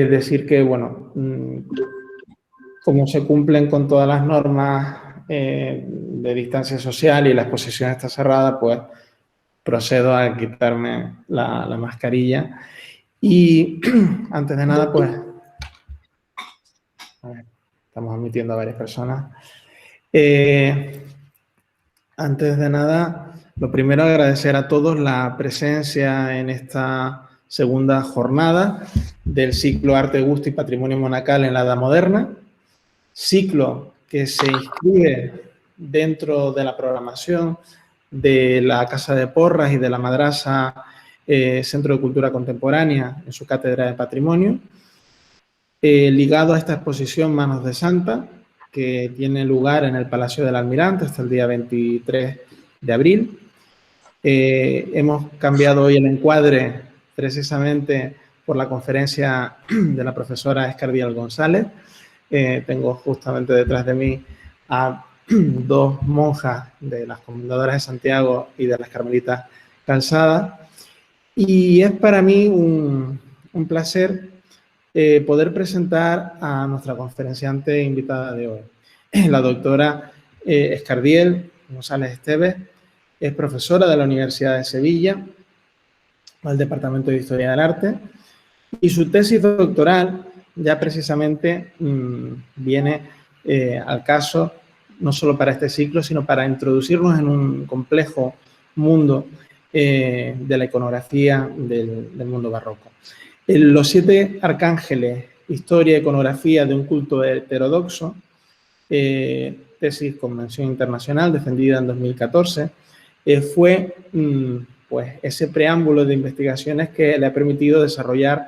decir que, bueno, como se cumplen con todas las normas de distancia social y la exposición está cerrada, pues procedo a quitarme la mascarilla. Y antes de nada, pues, a ver, estamos admitiendo a varias personas. Antes de nada, lo primero, agradecer a todos la presencia en esta segunda jornada del ciclo Arte, Gusto y Patrimonio Monacal en la Edad Moderna, ciclo que se inscribe dentro de la programación de la Casa de Porras y de la Madrasa Centro de Cultura Contemporánea en su Cátedra de Patrimonio, ligado a esta exposición Manos de Santa, que tiene lugar en el Palacio del Almirante hasta el día 23 de abril. Hemos cambiado hoy el encuadre precisamente por la conferencia de la profesora Escardiel González. Tengo justamente detrás de mí a dos monjas de las Comendadoras de Santiago y de las Carmelitas Calzadas. Y es para mí un placer poder presentar a nuestra conferenciante invitada de hoy, la doctora Escardiel González Esteves. Es profesora de la Universidad de Sevilla, del Departamento de Historia del Arte, y su tesis doctoral ya precisamente viene al caso no solo para este ciclo, sino para introducirnos en un complejo mundo de la iconografía del mundo barroco. Los 7 arcángeles, historia y iconografía de un culto heterodoxo, tesis con mención internacional defendida en 2014, fue pues ese preámbulo de investigaciones que le ha permitido desarrollar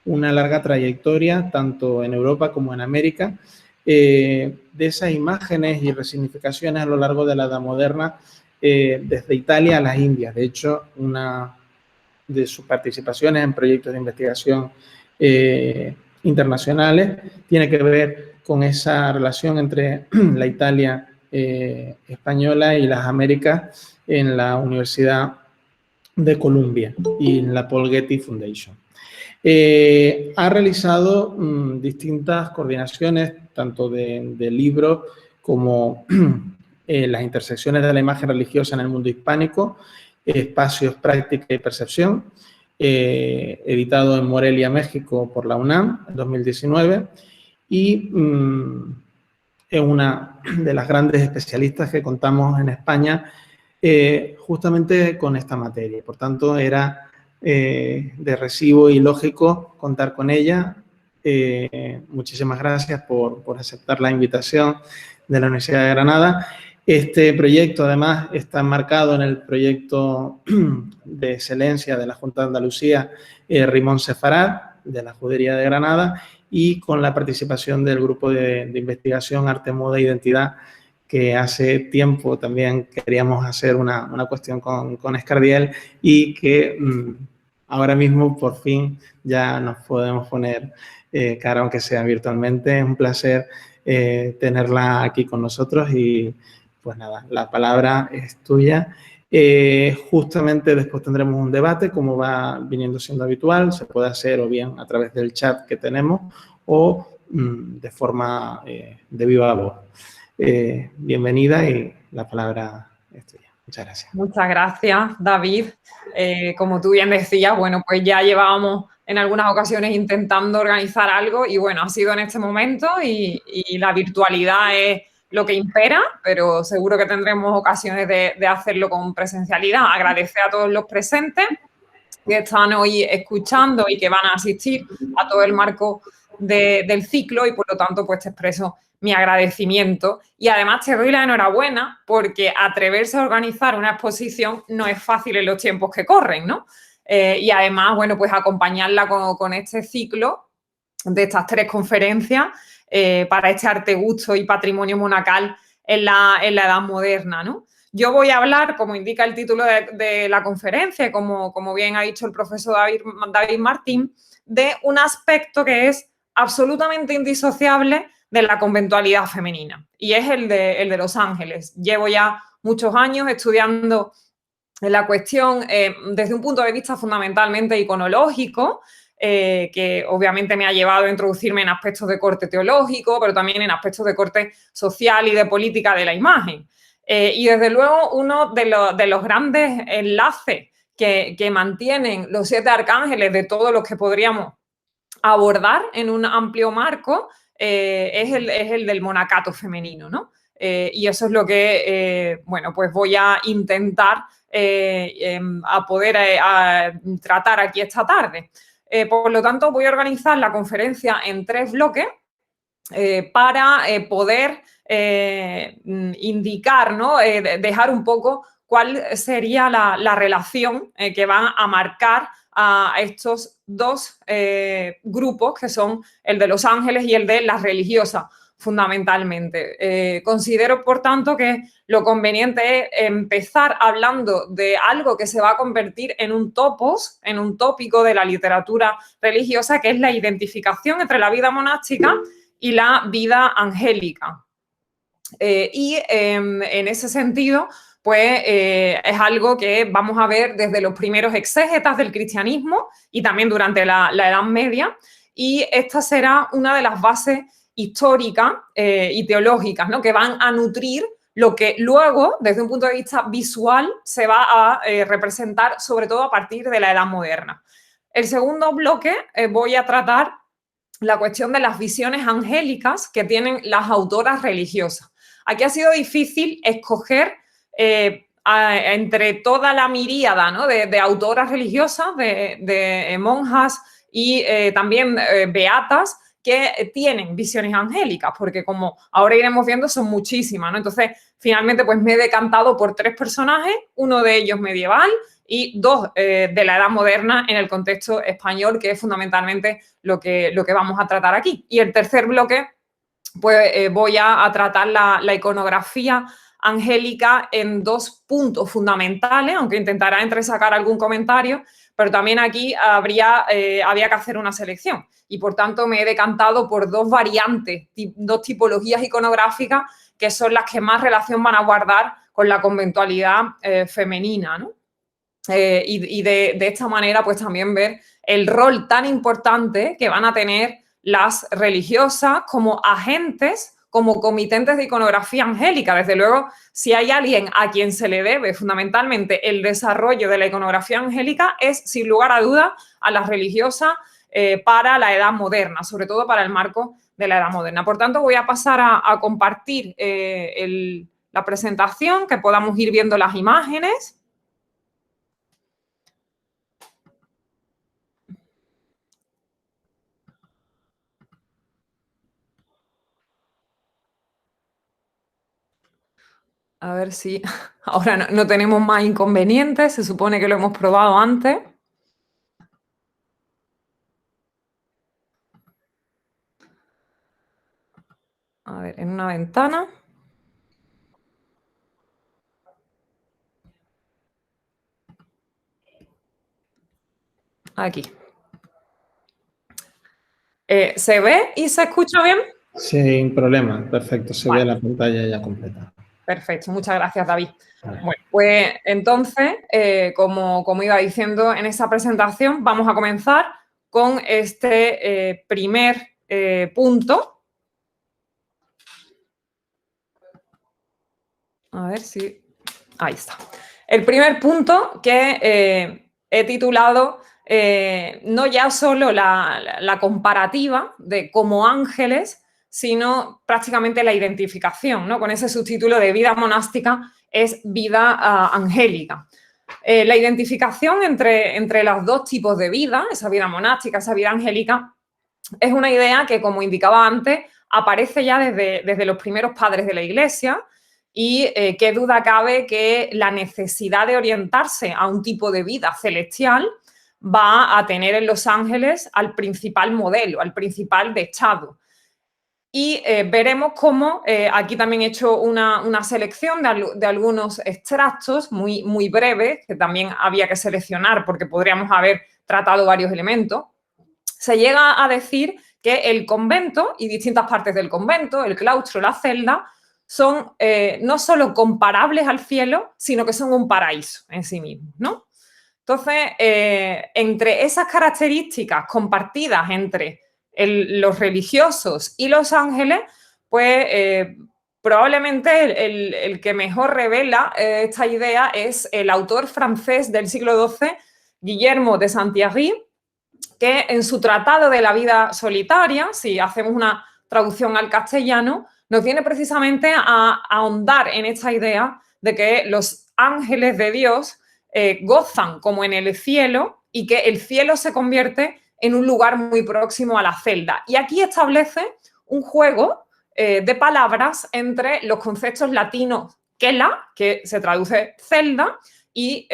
una larga trayectoria tanto en Europa como en América de esas imágenes y resignificaciones a lo largo de la Edad Moderna desde Italia a las Indias. De hecho, una de sus participaciones en proyectos de investigación internacionales tiene que ver con esa relación entre la Italia española y las Américas en la Universidad de Columbia y en la Paul Getty Foundation. Ha realizado distintas coordinaciones, tanto de libros como las intersecciones de la imagen religiosa en el mundo hispánico, espacios, práctica y percepción, editado en Morelia, México, por la UNAM en 2019, y es una de las grandes especialistas que contamos en España justamente con esta materia. Por tanto, era de recibo y lógico contar con ella. Muchísimas gracias por aceptar la invitación de la Universidad de Granada. Este proyecto, además, está enmarcado en el proyecto de excelencia de la Junta de Andalucía, Rimón Sefarad, de la Judería de Granada, y con la participación del grupo de investigación Arte, Moda e Identidad, que hace tiempo también queríamos hacer una cuestión con Escardiel y que ahora mismo por fin ya nos podemos poner cara, aunque sea virtualmente. Es un placer tenerla aquí con nosotros y pues nada, la palabra es tuya. Justamente después tendremos un debate, como va viniendo siendo habitual. Se puede hacer o bien a través del chat que tenemos o de forma de viva voz. Bienvenida y la palabra es tuya. Muchas gracias. Muchas gracias, David. Como tú bien decías, bueno, pues ya llevábamos en algunas ocasiones intentando organizar algo y bueno, ha sido en este momento y la virtualidad es lo que impera, pero seguro que tendremos ocasiones de hacerlo con presencialidad. Agradecer a todos los presentes que están hoy escuchando y que van a asistir a todo el marco del ciclo y por lo tanto pues te expreso mi agradecimiento y además te doy la enhorabuena porque atreverse a organizar una exposición no es fácil en los tiempos que corren, ¿no? Y además, bueno, pues acompañarla con este ciclo de estas 3 conferencias para este arte, gusto y patrimonio monacal en la Edad Moderna, ¿no? Yo voy a hablar, como indica el título de la conferencia, como bien ha dicho el profesor David Martín, de un aspecto que es absolutamente indisociable de la conventualidad femenina y es el de Los Ángeles. Llevo ya muchos años estudiando la cuestión desde un punto de vista fundamentalmente iconológico que obviamente me ha llevado a introducirme en aspectos de corte teológico, pero también en aspectos de corte social y de política de la imagen. Y desde luego uno de los grandes enlaces que mantienen los 7 arcángeles de todos los que podríamos abordar en un amplio marco es el del monacato femenino, ¿no? Y eso es lo que, bueno, pues voy a intentar a poder tratar aquí esta tarde. Por lo tanto, voy a organizar la conferencia en 3 bloques para poder indicar, ¿no? Dejar un poco cuál sería la relación que van a marcar a estos 2 grupos, que son el de los ángeles y el de las religiosas, fundamentalmente. Considero, por tanto, que lo conveniente es empezar hablando de algo que se va a convertir en un topos, en un tópico de la literatura religiosa, que es la identificación entre la vida monástica y la vida angélica. En ese sentido, pues es algo que vamos a ver desde los primeros exégetas del cristianismo y también durante la Edad Media, y esta será una de las bases históricas y teológicas, ¿no? Que van a nutrir lo que luego, desde un punto de vista visual, se va a representar sobre todo a partir de la Edad Moderna. El segundo bloque voy a tratar la cuestión de las visiones angélicas que tienen las autoras religiosas. Aquí ha sido difícil escoger entre toda la miríada, ¿no? de autoras religiosas, de monjas y también beatas que tienen visiones angélicas, porque como ahora iremos viendo son muchísimas, ¿no? Entonces, finalmente, pues me he decantado por 3 personajes, uno de ellos medieval y 2 de la Edad Moderna en el contexto español, que es fundamentalmente lo que vamos a tratar aquí. Y el tercer bloque, pues voy a tratar la iconografía angélica en 2 puntos fundamentales, aunque intentará entresacar algún comentario, pero también aquí había que hacer una selección y, por tanto, me he decantado por 2 variantes, 2 tipologías iconográficas que son las que más relación van a guardar con la conventualidad femenina, ¿no? Y de esta manera, pues también ver el rol tan importante que van a tener las religiosas como agentes, como comitentes de iconografía angélica. Desde luego, si hay alguien a quien se le debe fundamentalmente el desarrollo de la iconografía angélica, es sin lugar a dudas a las religiosas para la Edad Moderna, sobre todo para el marco de la Edad Moderna. Por tanto, voy a pasar a compartir la presentación, que podamos ir viendo las imágenes. A ver si ahora no tenemos más inconvenientes. Se supone que lo hemos probado antes. A ver, en una ventana. Aquí. ¿Se ve y se escucha bien? Sin problema, perfecto. Se ve la pantalla ya completa. Perfecto, muchas gracias, David. Bueno, pues entonces, como iba diciendo en esta presentación, vamos a comenzar con este primer punto. A ver si... Ahí está. El primer punto que he titulado no ya solo la comparativa de como ángeles, sino prácticamente la identificación, ¿no? Con ese subtítulo de vida monástica es vida angélica. La identificación entre los 2 tipos de vida, esa vida monástica, esa vida angélica, es una idea que, como indicaba antes, aparece ya desde los primeros padres de la Iglesia y qué duda cabe que la necesidad de orientarse a un tipo de vida celestial va a tener en los ángeles al principal modelo, al principal dechado. Y veremos cómo, aquí también he hecho una selección de algunos extractos muy, muy breves, que también había que seleccionar porque podríamos haber tratado varios elementos. Se llega a decir que el convento y distintas partes del convento, el claustro, la celda, son no solo comparables al cielo, sino que son un paraíso en sí mismos, ¿no? Entonces, entre esas características compartidas entre los religiosos y los ángeles, pues probablemente el que mejor revela esta idea es el autor francés del siglo XII, Guillermo de Saint-Thierry, que en su Tratado de la vida solitaria, si hacemos una traducción al castellano, nos viene precisamente a ahondar en esta idea de que los ángeles de Dios gozan como en el cielo y que el cielo se convierte en un lugar muy próximo a la celda. Y aquí establece un juego de palabras entre los conceptos latinos kela, que se traduce celda, y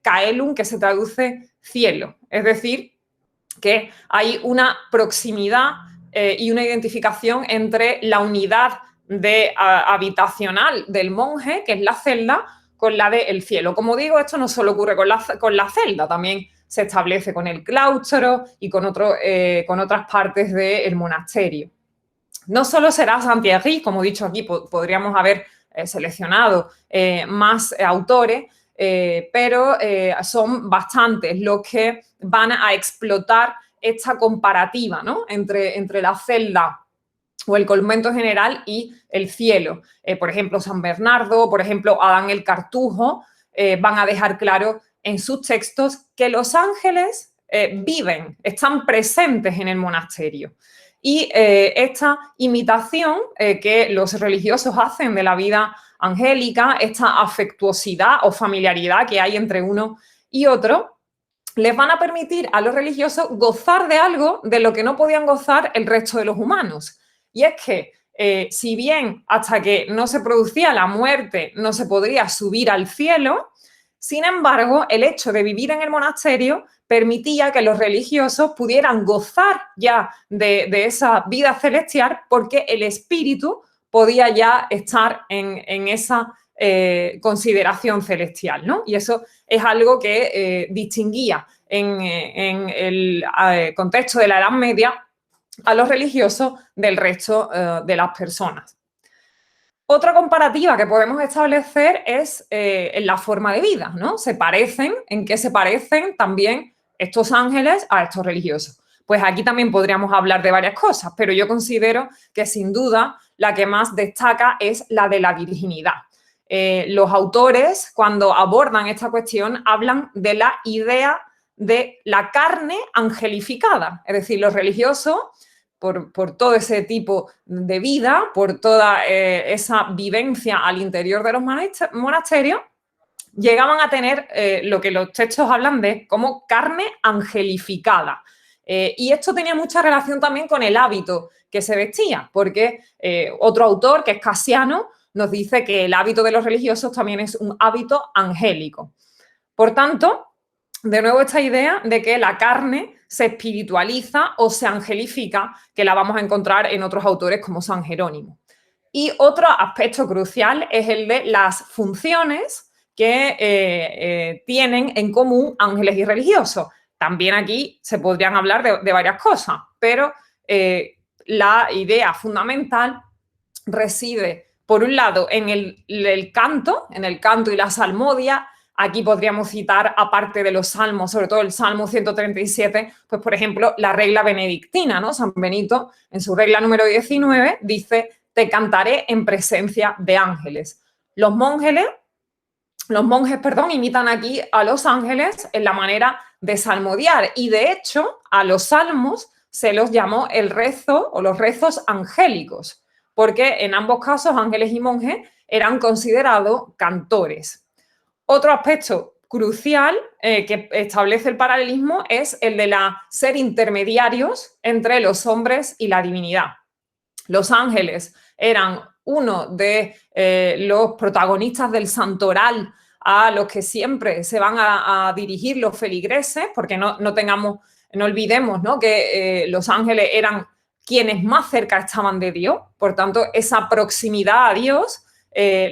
caelum, que se traduce cielo. Es decir, que hay una proximidad y una identificación entre la unidad habitacional del monje, que es la celda, con la del cielo. Como digo, esto no solo ocurre con la celda, también se establece con el claustro y con otras partes del monasterio. No solo será Saint-Thierry, como he dicho aquí, podríamos haber seleccionado más autores, pero son bastantes los que van a explotar esta comparativa, ¿no?, entre la celda o el convento general y el cielo. Por ejemplo, San Bernardo, por ejemplo, Adán el Cartujo, van a dejar claro en sus textos que los ángeles están presentes en el monasterio. Y esta imitación que los religiosos hacen de la vida angélica, esta afectuosidad o familiaridad que hay entre uno y otro, les van a permitir a los religiosos gozar de algo de lo que no podían gozar el resto de los humanos. Y es que, si bien hasta que no se producía la muerte no se podría subir al cielo, sin embargo, el hecho de vivir en el monasterio permitía que los religiosos pudieran gozar ya de esa vida celestial, porque el espíritu podía ya estar en esa consideración celestial, ¿no? Y eso es algo que distinguía en el contexto de la Edad Media a los religiosos del resto de las personas. Otra comparativa que podemos establecer es en la forma de vida, ¿no? ¿En qué se parecen también estos ángeles a estos religiosos? Pues aquí también podríamos hablar de varias cosas, pero yo considero que sin duda la que más destaca es la de la virginidad. Los autores, cuando abordan esta cuestión, hablan de la idea de la carne angelificada, es decir, los religiosos, por todo ese tipo de vida, por toda esa vivencia al interior de los monasterios, llegaban a tener lo que los textos hablan de como carne angelificada. Y esto tenía mucha relación también con el hábito que se vestía, porque otro autor, que es Casiano, nos dice que el hábito de los religiosos también es un hábito angélico. Por tanto, de nuevo esta idea de que la carne se espiritualiza o se angelifica, que la vamos a encontrar en otros autores como San Jerónimo. Y otro aspecto crucial es el de las funciones que tienen en común ángeles y religiosos. También aquí se podrían hablar de varias cosas, pero la idea fundamental reside, por un lado, en el canto y la salmodia. Aquí podríamos citar, aparte de los salmos, sobre todo el Salmo 137, pues, por ejemplo, la regla benedictina, ¿no? San Benito, en su regla número 19, dice: te cantaré en presencia de ángeles. Los monjes, imitan aquí a los ángeles en la manera de salmodiar, y de hecho a los salmos se los llamó el rezo o los rezos angélicos, porque en ambos casos ángeles y monjes eran considerados cantores. Otro aspecto crucial que establece el paralelismo es el de ser intermediarios entre los hombres y la divinidad. Los ángeles eran uno de los protagonistas del santoral a los que siempre se van a dirigir los feligreses, porque no olvidemos, ¿no?, que los ángeles eran quienes más cerca estaban de Dios. Por tanto, esa proximidad a Dios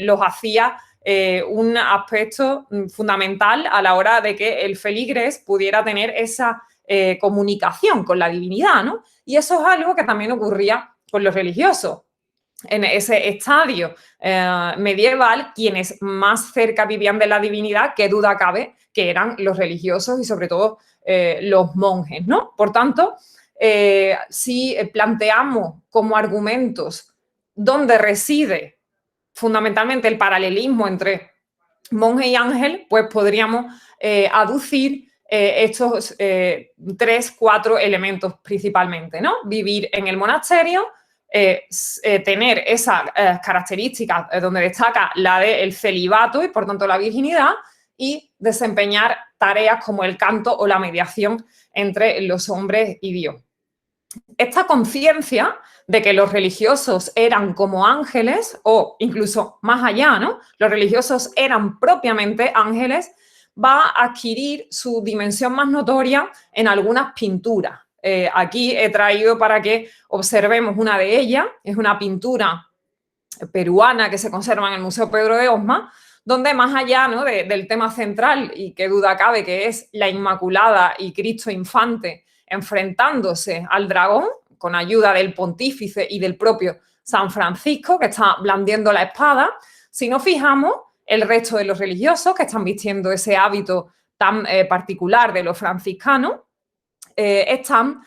los hacía un aspecto fundamental a la hora de que el feligres pudiera tener esa comunicación con la divinidad, ¿no? Y eso es algo que también ocurría con los religiosos. En ese estadio medieval, quienes más cerca vivían de la divinidad, qué duda cabe que eran los religiosos y sobre todo los monjes, ¿no? Por tanto, si planteamos como argumentos dónde reside fundamentalmente el paralelismo entre monje y ángel, pues podríamos aducir estos 3, 4 elementos principalmente, ¿no? Vivir en el monasterio, tener esas características donde destaca la del celibato y por tanto la virginidad, y desempeñar tareas como el canto o la mediación entre los hombres y Dios. Esta conciencia de que los religiosos eran como ángeles, o incluso más allá, ¿no? Los religiosos eran propiamente ángeles, va a adquirir su dimensión más notoria en algunas pinturas. Aquí he traído para que observemos una de ellas, es una pintura peruana que se conserva en el Museo Pedro de Osma, donde más allá, ¿no?, del tema central, y qué duda cabe que es la Inmaculada y Cristo infante enfrentándose al dragón con ayuda del pontífice y del propio San Francisco, que está blandiendo la espada, si nos fijamos, el resto de los religiosos que están vistiendo ese hábito tan particular de los franciscanos, están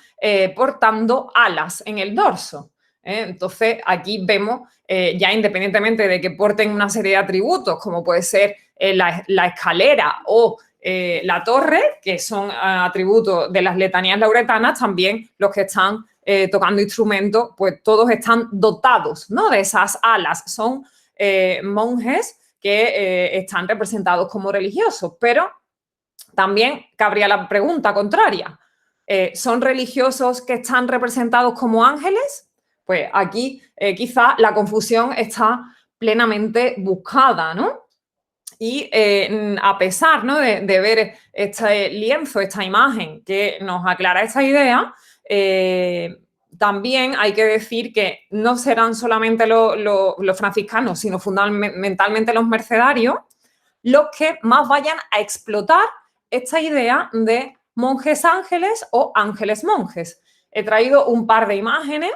portando alas en el dorso. Entonces, aquí vemos, ya independientemente de que porten una serie de atributos, como puede ser la escalera o la torre, que son atributos de las letanías lauretanas, también los que están tocando instrumentos, pues todos están dotados, ¿no?, de esas alas. Son monjes que están representados como religiosos, pero también cabría la pregunta contraria. ¿Son religiosos que están representados como ángeles? Pues aquí quizá la confusión está plenamente buscada, ¿no? Y a pesar, ¿no?, de ver este lienzo, esta imagen que nos aclara esta idea, también hay que decir que no serán solamente los franciscanos, sino fundamentalmente los mercedarios, los que más vayan a explotar esta idea de monjes ángeles o ángeles monjes. He traído un par de imágenes.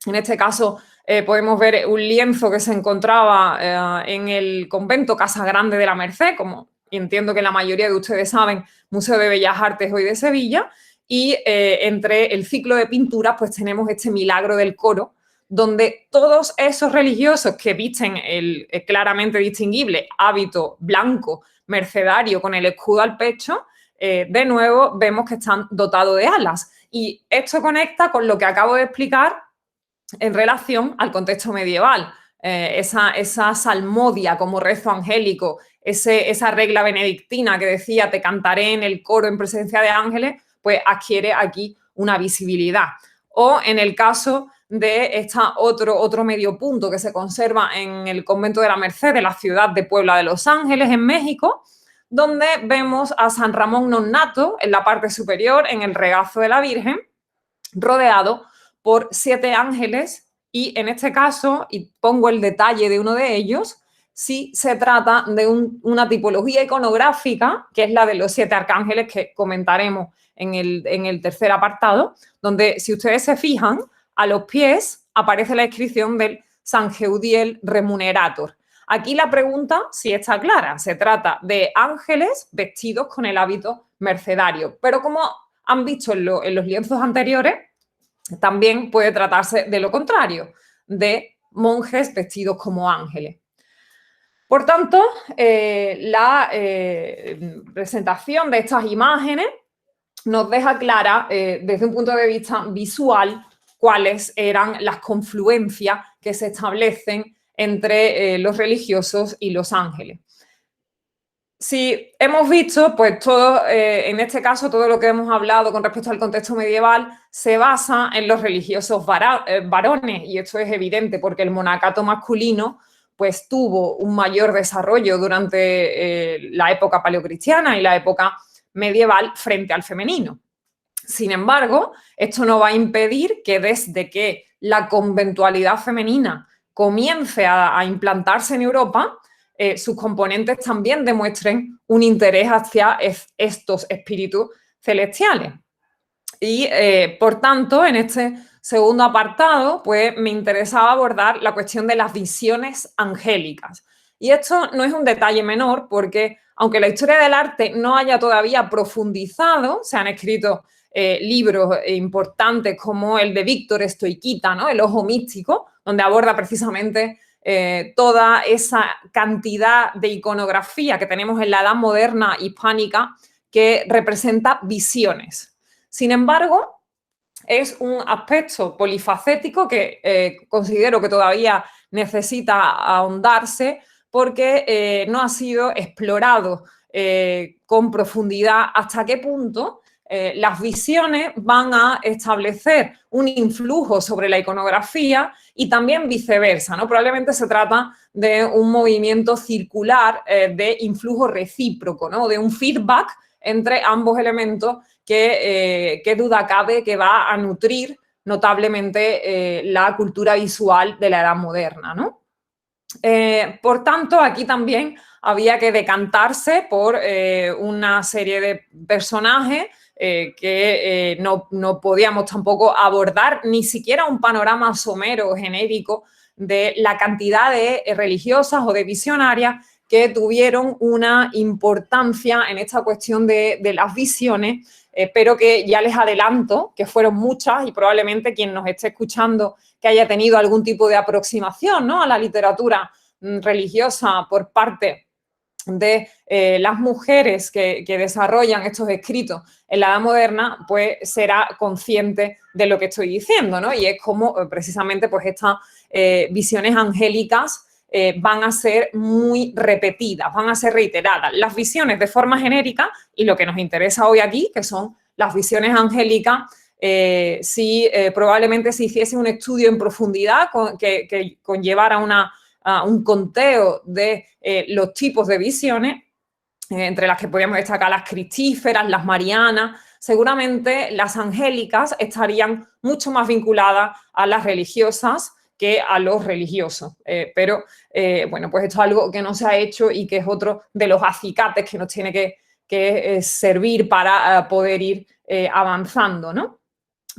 En este caso podemos ver un lienzo que se encontraba en el convento Casa Grande de la Merced, como entiendo que la mayoría de ustedes saben, Museo de Bellas Artes hoy de Sevilla, y entre el ciclo de pinturas pues tenemos este Milagro del Coro, donde todos esos religiosos que visten el claramente distinguible hábito blanco mercedario con el escudo al pecho, de nuevo vemos que están dotados de alas. Y esto conecta con lo que acabo de explicar en relación al contexto medieval. Esa salmodia como rezo angélico, esa regla benedictina que decía te cantaré en el coro en presencia de ángeles, pues adquiere aquí una visibilidad. O en el caso de otro medio punto que se conserva en el convento de la Merced de la ciudad de Puebla de Los Ángeles, en México, donde vemos a San Ramón Nonnato en la parte superior, en el regazo de la Virgen, rodeado por 7 ángeles, y en este caso, y pongo el detalle de uno de ellos, sí se trata de una tipología iconográfica, que es la de los 7 arcángeles que comentaremos en el tercer apartado, donde si ustedes se fijan, a los pies aparece la inscripción del San Geudiel Remunerator. Aquí la pregunta sí está clara, se trata de ángeles vestidos con el hábito mercedario, pero como han visto en los lienzos anteriores, también puede tratarse de lo contrario, de monjes vestidos como ángeles. Por tanto, la presentación de estas imágenes nos deja clara, desde un punto de vista visual, cuáles eran las confluencias que se establecen entre los religiosos y los ángeles. Si hemos visto, pues todo, en este caso, todo lo que hemos hablado con respecto al contexto medieval se basa en los religiosos varones, y esto es evidente porque el monacato masculino pues tuvo un mayor desarrollo durante la época paleocristiana y la época medieval frente al femenino. Sin embargo, esto no va a impedir que desde que la conventualidad femenina comience a implantarse en Europa, sus componentes también demuestren un interés hacia estos espíritus celestiales. Y, por tanto, en este segundo apartado, pues me interesaba abordar la cuestión de las visiones angélicas. Y esto no es un detalle menor porque, aunque la historia del arte no haya todavía profundizado, se han escrito libros importantes como el de Víctor Stoiquita, ¿no? El ojo místico, donde aborda precisamente toda esa cantidad de iconografía que tenemos en la Edad Moderna hispánica que representa visiones. Sin embargo, es un aspecto polifacético que considero que todavía necesita ahondarse porque no ha sido explorado con profundidad hasta qué punto las visiones van a establecer un influjo sobre la iconografía y también viceversa, ¿no? Probablemente se trata de un movimiento circular de influjo recíproco, ¿no? De un feedback entre ambos elementos que qué duda cabe que va a nutrir notablemente la cultura visual de la edad moderna, ¿no? Por tanto, aquí también había que decantarse por una serie de personajes que no podíamos tampoco abordar ni siquiera un panorama somero genérico de la cantidad de religiosas o de visionarias que tuvieron una importancia en esta cuestión de las visiones, pero que ya les adelanto que fueron muchas y probablemente quien nos esté escuchando que haya tenido algún tipo de aproximación, ¿no?, a la literatura religiosa por parte de las mujeres que desarrollan estos escritos en la Edad Moderna, pues será consciente de lo que estoy diciendo, ¿no? Y es como precisamente pues estas visiones angélicas van a ser muy repetidas, van a ser reiteradas. Las visiones de forma genérica y lo que nos interesa hoy aquí, que son las visiones angélicas, probablemente si hiciese un estudio en profundidad que conllevara un conteo de los tipos de visiones, entre las que podríamos destacar las cristíferas, las marianas, seguramente las angélicas estarían mucho más vinculadas a las religiosas que a los religiosos. Pero, bueno, pues esto es algo que no se ha hecho y que es otro de los acicates que nos tiene que servir para poder ir avanzando, ¿no?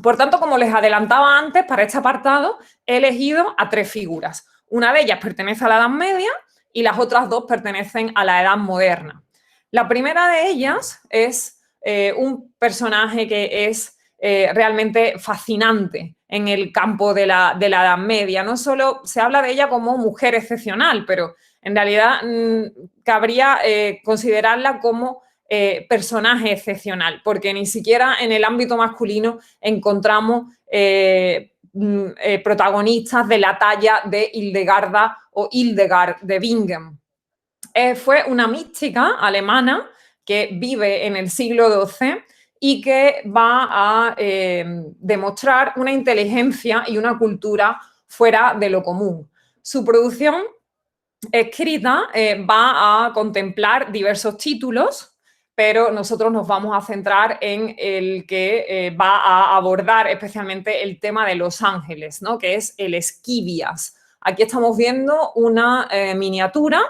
Por tanto, como les adelantaba antes, para este apartado he elegido a 3 figuras. Una de ellas pertenece a la Edad Media y las otras 2 pertenecen a la Edad Moderna. La primera de ellas es un personaje que es realmente fascinante en el campo de la Edad Media. No solo se habla de ella como mujer excepcional, pero en realidad cabría considerarla como personaje excepcional, porque ni siquiera en el ámbito masculino encontramos protagonistas de la talla de Hildegarda o Hildegard de Bingen. Fue una mística alemana que vive en el siglo XII y que va a demostrar una inteligencia y una cultura fuera de lo común. Su producción escrita va a contemplar diversos títulos, pero nosotros nos vamos a centrar en el que va a abordar especialmente el tema de los ángeles, ¿no?, que es el Esquivias. Aquí estamos viendo una miniatura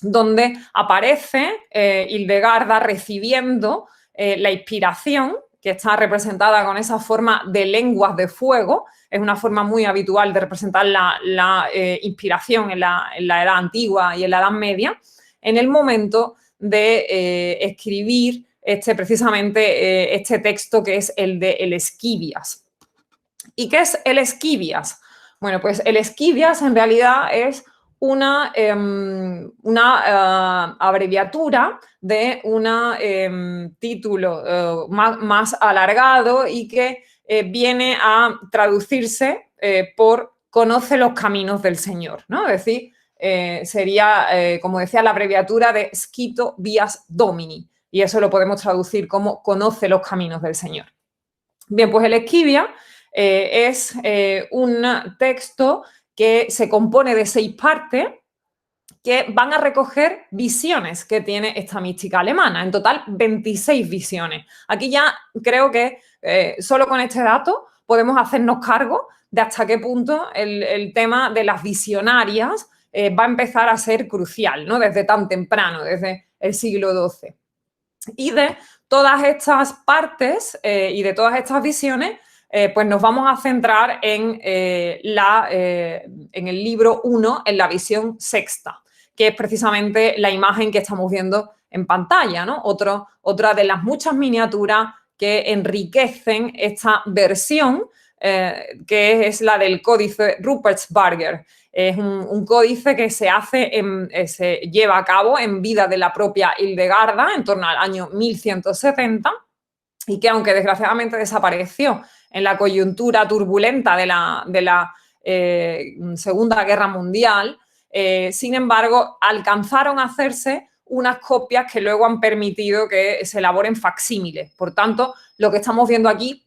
donde aparece Hildegarda recibiendo la inspiración, que está representada con esa forma de lenguas de fuego. Es una forma muy habitual de representar la inspiración en la Edad Antigua y en la Edad Media, en el momento de escribir precisamente este texto que es el de el Esquivias. ¿Y qué es el Esquivias? Bueno, pues el Esquivias en realidad es una abreviatura de un título más alargado y que viene a traducirse por conoce los caminos del Señor, ¿no? Es decir, sería, como decía, la abreviatura de Scito Vias Domini, y eso lo podemos traducir como conoce los caminos del Señor. Bien, pues el Esquivia es un texto que se compone de 6 partes que van a recoger visiones que tiene esta mística alemana. En total, 26 visiones. Aquí ya creo que solo con este dato podemos hacernos cargo de hasta qué punto el tema de las visionarias va a empezar a ser crucial, ¿no?, desde tan temprano, desde el siglo XII. Y de todas estas partes y de todas estas visiones, pues nos vamos a centrar en el libro 1, en la visión sexta, que es precisamente la imagen que estamos viendo en pantalla, ¿no? Otra de las muchas miniaturas que enriquecen esta versión, que es la del códice Rupertsberger. Es un códice que se lleva a cabo en vida de la propia Hildegarda en torno al año 1170 y que, aunque desgraciadamente desapareció en la coyuntura turbulenta de la Segunda Guerra Mundial, sin embargo, alcanzaron a hacerse unas copias que luego han permitido que se elaboren facsímiles. Por tanto, lo que estamos viendo aquí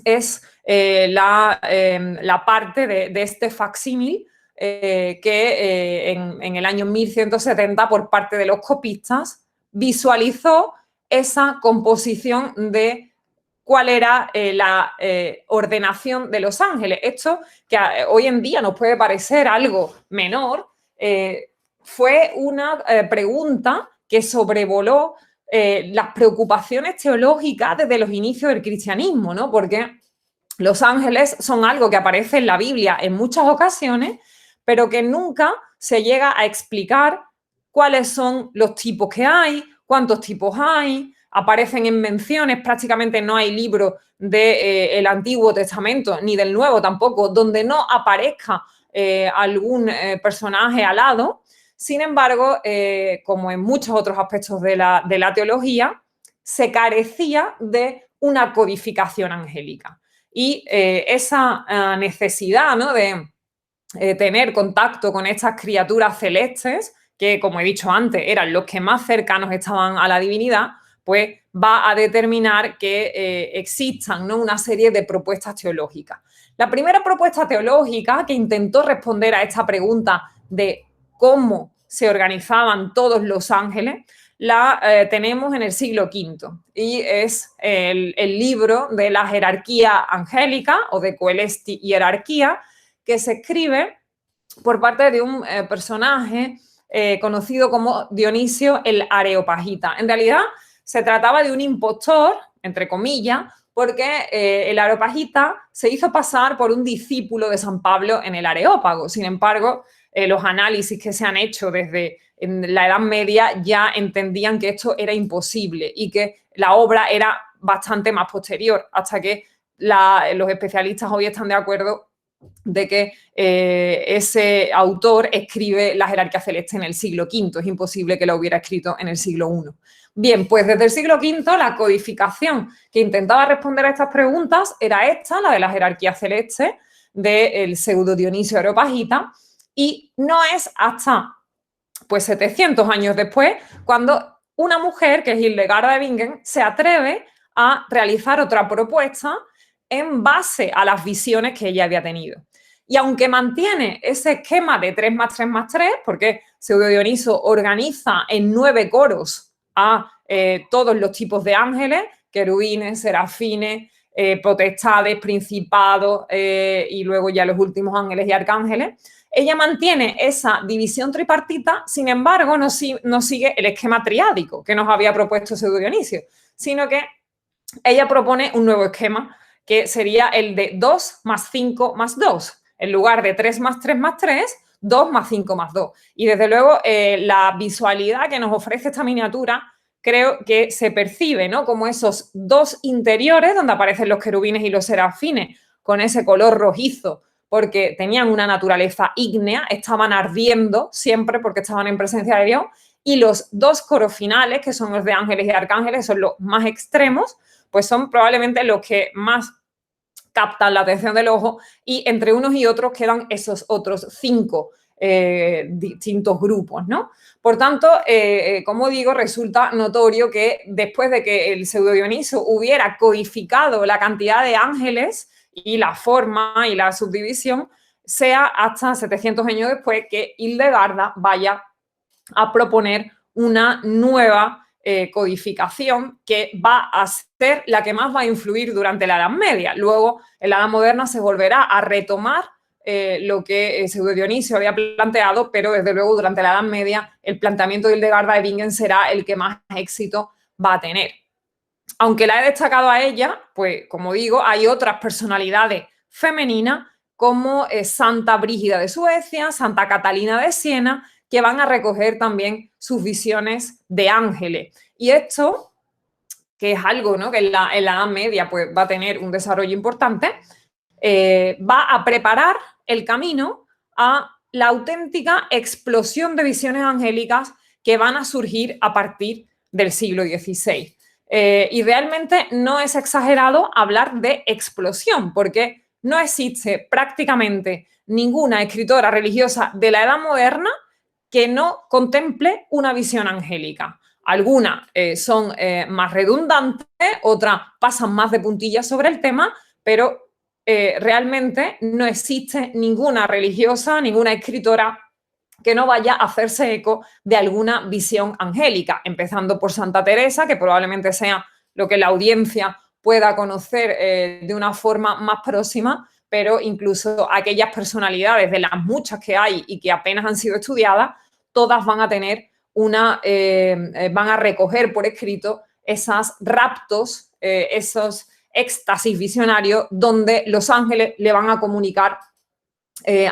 es la parte de este facsímil que en el año 1170, por parte de los copistas, visualizó esa composición de cuál era la ordenación de los ángeles. Esto, que hoy en día nos puede parecer algo menor, fue una pregunta que sobrevoló las preocupaciones teológicas desde los inicios del cristianismo, ¿no? Porque los ángeles son algo que aparece en la Biblia en muchas ocasiones, pero que nunca se llega a explicar cuáles son los tipos que hay, cuántos tipos hay. Aparecen en menciones, prácticamente no hay libro del Antiguo Testamento ni del Nuevo tampoco, donde no aparezca algún personaje alado. Sin embargo, como en muchos otros aspectos de la teología, se carecía de una codificación angélica. Y esa necesidad, ¿no?, de tener contacto con estas criaturas celestes, que, como he dicho antes, eran los que más cercanos estaban a la divinidad, pues va a determinar que existan, ¿no?, una serie de propuestas teológicas. La primera propuesta teológica que intentó responder a esta pregunta de cómo se organizaban todos los ángeles la tenemos en el siglo V y es el libro de la jerarquía angélica o de Coelesti Hierarquía, que se escribe por parte de un personaje conocido como Dionisio el Areopagita. En realidad se trataba de un impostor, entre comillas, porque el Areopagita se hizo pasar por un discípulo de San Pablo en el Areópago. Sin embargo, los análisis que se han hecho desde la Edad Media ya entendían que esto era imposible y que la obra era bastante más posterior, hasta que los especialistas hoy están de acuerdo de que ese autor escribe la jerarquía celeste en el siglo V. Es imposible que lo hubiera escrito en el siglo I. Bien, pues desde el siglo V la codificación que intentaba responder a estas preguntas era esta, la de la jerarquía celeste del pseudo Dionisio Areopagita, y no es hasta pues 700 años después cuando una mujer, que es Hildegarda de Bingen, se atreve a realizar otra propuesta en base a las visiones que ella había tenido. Y aunque mantiene ese esquema de 3 más 3 más 3, porque Pseudo Dioniso organiza en 9 coros a todos los tipos de ángeles, querubines, serafines, potestades, principados y luego ya los últimos ángeles y arcángeles, ella mantiene esa división tripartita. Sin embargo, no sigue el esquema triádico que nos había propuesto Pseudo Dionisio, sino que ella propone un nuevo esquema que sería el de 2 más 5 más 2. En lugar de 3 más 3 más 3, 2 más 5 más 2. Y desde luego la visualidad que nos ofrece esta miniatura creo que se percibe, ¿no?, como esos dos interiores donde aparecen los querubines y los serafines con ese color rojizo, porque tenían una naturaleza ígnea, estaban ardiendo siempre porque estaban en presencia de Dios, y los dos coros finales, que son los de ángeles y arcángeles, son los más extremos, pues son probablemente los que más captan la atención del ojo, y entre unos y otros quedan esos otros 5 distintos grupos, ¿no? Por tanto, como digo, resulta notorio que después de que el Pseudo Dioniso hubiera codificado la cantidad de ángeles y la forma y la subdivisión, sea hasta 700 años después que Hildegarda vaya a proponer una nueva codificación que va a ser la que más va a influir durante la Edad Media. Luego, en la Edad Moderna se volverá a retomar lo que Pseudo Dionisio había planteado, pero desde luego durante la Edad Media el planteamiento de Hildegarda de Bingen será el que más éxito va a tener. Aunque la he destacado a ella, pues como digo, hay otras personalidades femeninas como Santa Brígida de Suecia, Santa Catalina de Siena, que van a recoger también sus visiones de ángeles. Y esto, que es algo, ¿no?, que en la Edad Media pues, va a tener un desarrollo importante, va a preparar el camino a la auténtica explosión de visiones angélicas que van a surgir a partir del siglo XVI. Y realmente no es exagerado hablar de explosión, porque no existe prácticamente ninguna escritora religiosa de la Edad Moderna que no contemple una visión angélica. Algunas son más redundantes, otras pasan más de puntillas sobre el tema, pero realmente no existe ninguna religiosa, ninguna escritora que no vaya a hacerse eco de alguna visión angélica, empezando por Santa Teresa, que probablemente sea lo que la audiencia pueda conocer de una forma más próxima, pero incluso aquellas personalidades, de las muchas que hay y que apenas han sido estudiadas, todas van a tener van a recoger por escrito esos raptos, esos éxtasis visionarios donde los ángeles le van a comunicar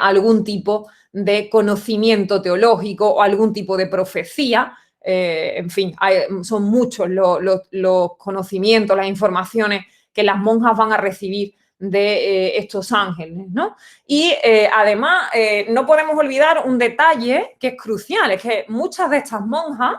algún tipo de conocimiento teológico o algún tipo de profecía. En fin, son muchos los conocimientos, las informaciones que las monjas van a recibir de estos ángeles, ¿no? Y además no podemos olvidar un detalle que es crucial, es que muchas de estas monjas,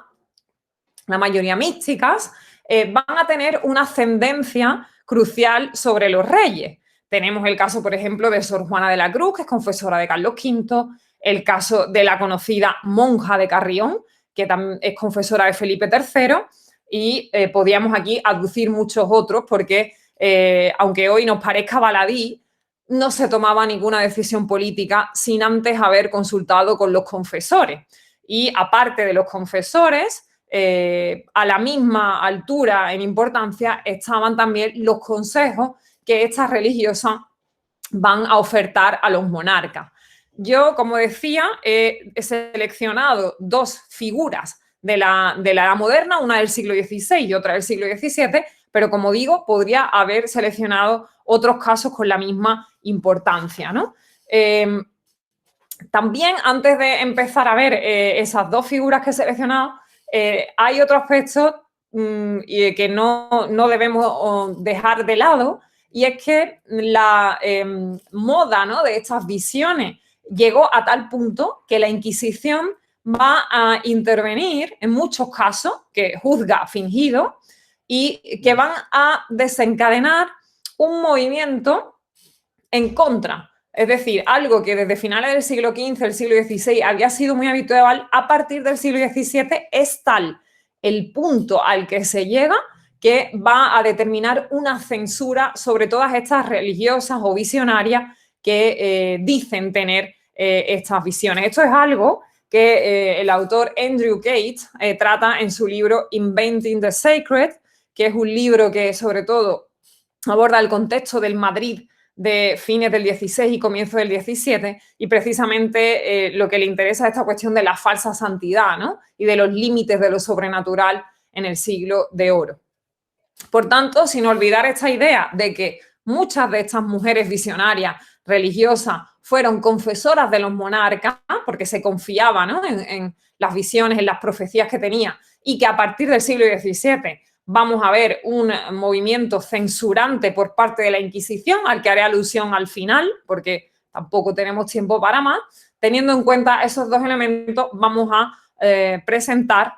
la mayoría místicas, van a tener una ascendencia crucial sobre los reyes. Tenemos el caso, por ejemplo, de Sor Juana de la Cruz, que es confesora de Carlos V, el caso de la conocida monja de Carrión, que también es confesora de Felipe III, y podríamos aquí aducir muchos otros, porque aunque hoy nos parezca baladí, no se tomaba ninguna decisión política sin antes haber consultado con los confesores. Y aparte de los confesores, a la misma altura en importancia estaban también los consejos que estas religiosas van a ofertar a los monarcas. Yo, como decía, he seleccionado dos figuras de la Edad Moderna, una del siglo XVI y otra del siglo XVII, pero como digo, podría haber seleccionado otros casos con la misma importancia, ¿no? También, antes de empezar a ver esas dos figuras que he seleccionado, hay otro aspecto que no debemos dejar de lado, y es que la moda, ¿no?, de estas visiones llegó a tal punto que la Inquisición va a intervenir en muchos casos, que juzga fingido, y que van a desencadenar un movimiento en contra. Es decir, algo que desde finales del siglo XV, el siglo XVI, había sido muy habitual, a partir del siglo XVII es tal el punto al que se llega que va a determinar una censura sobre todas estas religiosas o visionarias que dicen tener estas visiones. Esto es algo que el autor Andrew Gates trata en su libro Inventing the Sacred, que es un libro que sobre todo aborda el contexto del Madrid de fines del XVI y comienzos del XVII, y precisamente lo que le interesa es esta cuestión de la falsa santidad, ¿no?, y de los límites de lo sobrenatural en el siglo de oro. Por tanto, sin olvidar esta idea de que muchas de estas mujeres visionarias religiosas fueron confesoras de los monarcas, porque se confiaba, ¿no?, en las visiones, en las profecías que tenía, y que a partir del siglo XVII vamos a ver un movimiento censurante por parte de la Inquisición, al que haré alusión al final, porque tampoco tenemos tiempo para más. Teniendo en cuenta esos dos elementos, vamos a presentar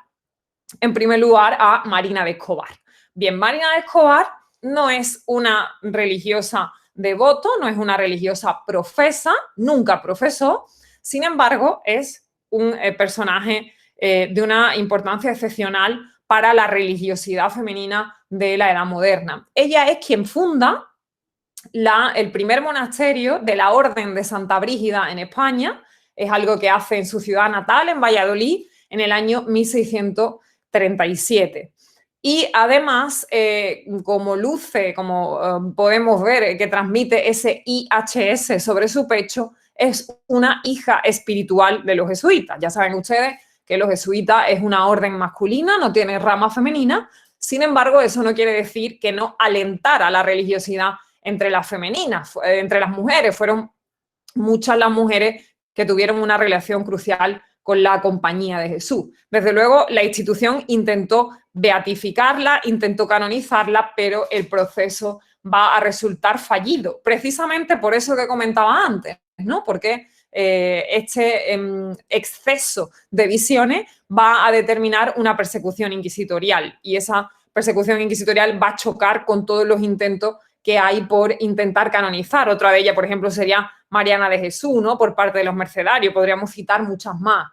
en primer lugar a Marina de Escobar. Bien, Marina de Escobar no es una religiosa devoto, no es una religiosa profesa, nunca profesó, sin embargo, es un personaje de una importancia excepcional para la religiosidad femenina de la Edad Moderna. Ella es quien funda el primer monasterio de la Orden de Santa Brígida en España. Es algo que hace en su ciudad natal, en Valladolid, en el año 1637. Y además, como luce, como podemos ver, que transmite ese IHS sobre su pecho, es una hija espiritual de los jesuitas. Ya saben ustedes que los jesuitas es una orden masculina, no tiene rama femenina. Sin embargo, eso no quiere decir que no alentara la religiosidad entre las femeninas, entre las mujeres. Fueron muchas las mujeres que tuvieron una relación crucial con la Compañía de Jesús. Desde luego, la institución intentó beatificarla, intentó canonizarla, pero el proceso va a resultar fallido, precisamente por eso que comentaba antes, ¿no? Porque este exceso de visiones va a determinar una persecución inquisitorial y esa persecución inquisitorial va a chocar con todos los intentos que hay por intentar canonizar. Otra de ellas, por ejemplo, sería Mariana de Jesús, ¿no? Por parte de los mercedarios. Podríamos citar muchas más.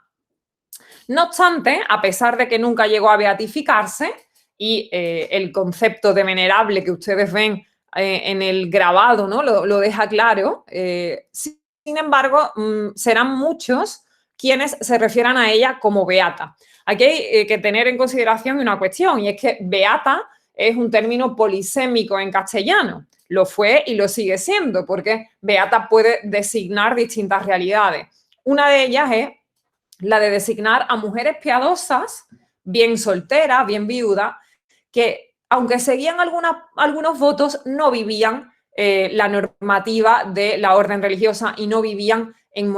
No obstante, a pesar de que nunca llegó a beatificarse y el concepto de venerable que ustedes ven en el grabado, ¿no? Lo deja claro, sin embargo, serán muchos quienes se refieran a ella como beata. Aquí hay que tener en consideración una cuestión, y es que beata es un término polisémico en castellano. Lo fue y lo sigue siendo, porque beata puede designar distintas realidades. Una de ellas es la de designar a mujeres piadosas, bien solteras, bien viudas, que aunque seguían algunos votos, no vivían la normativa de la orden religiosa y no vivían en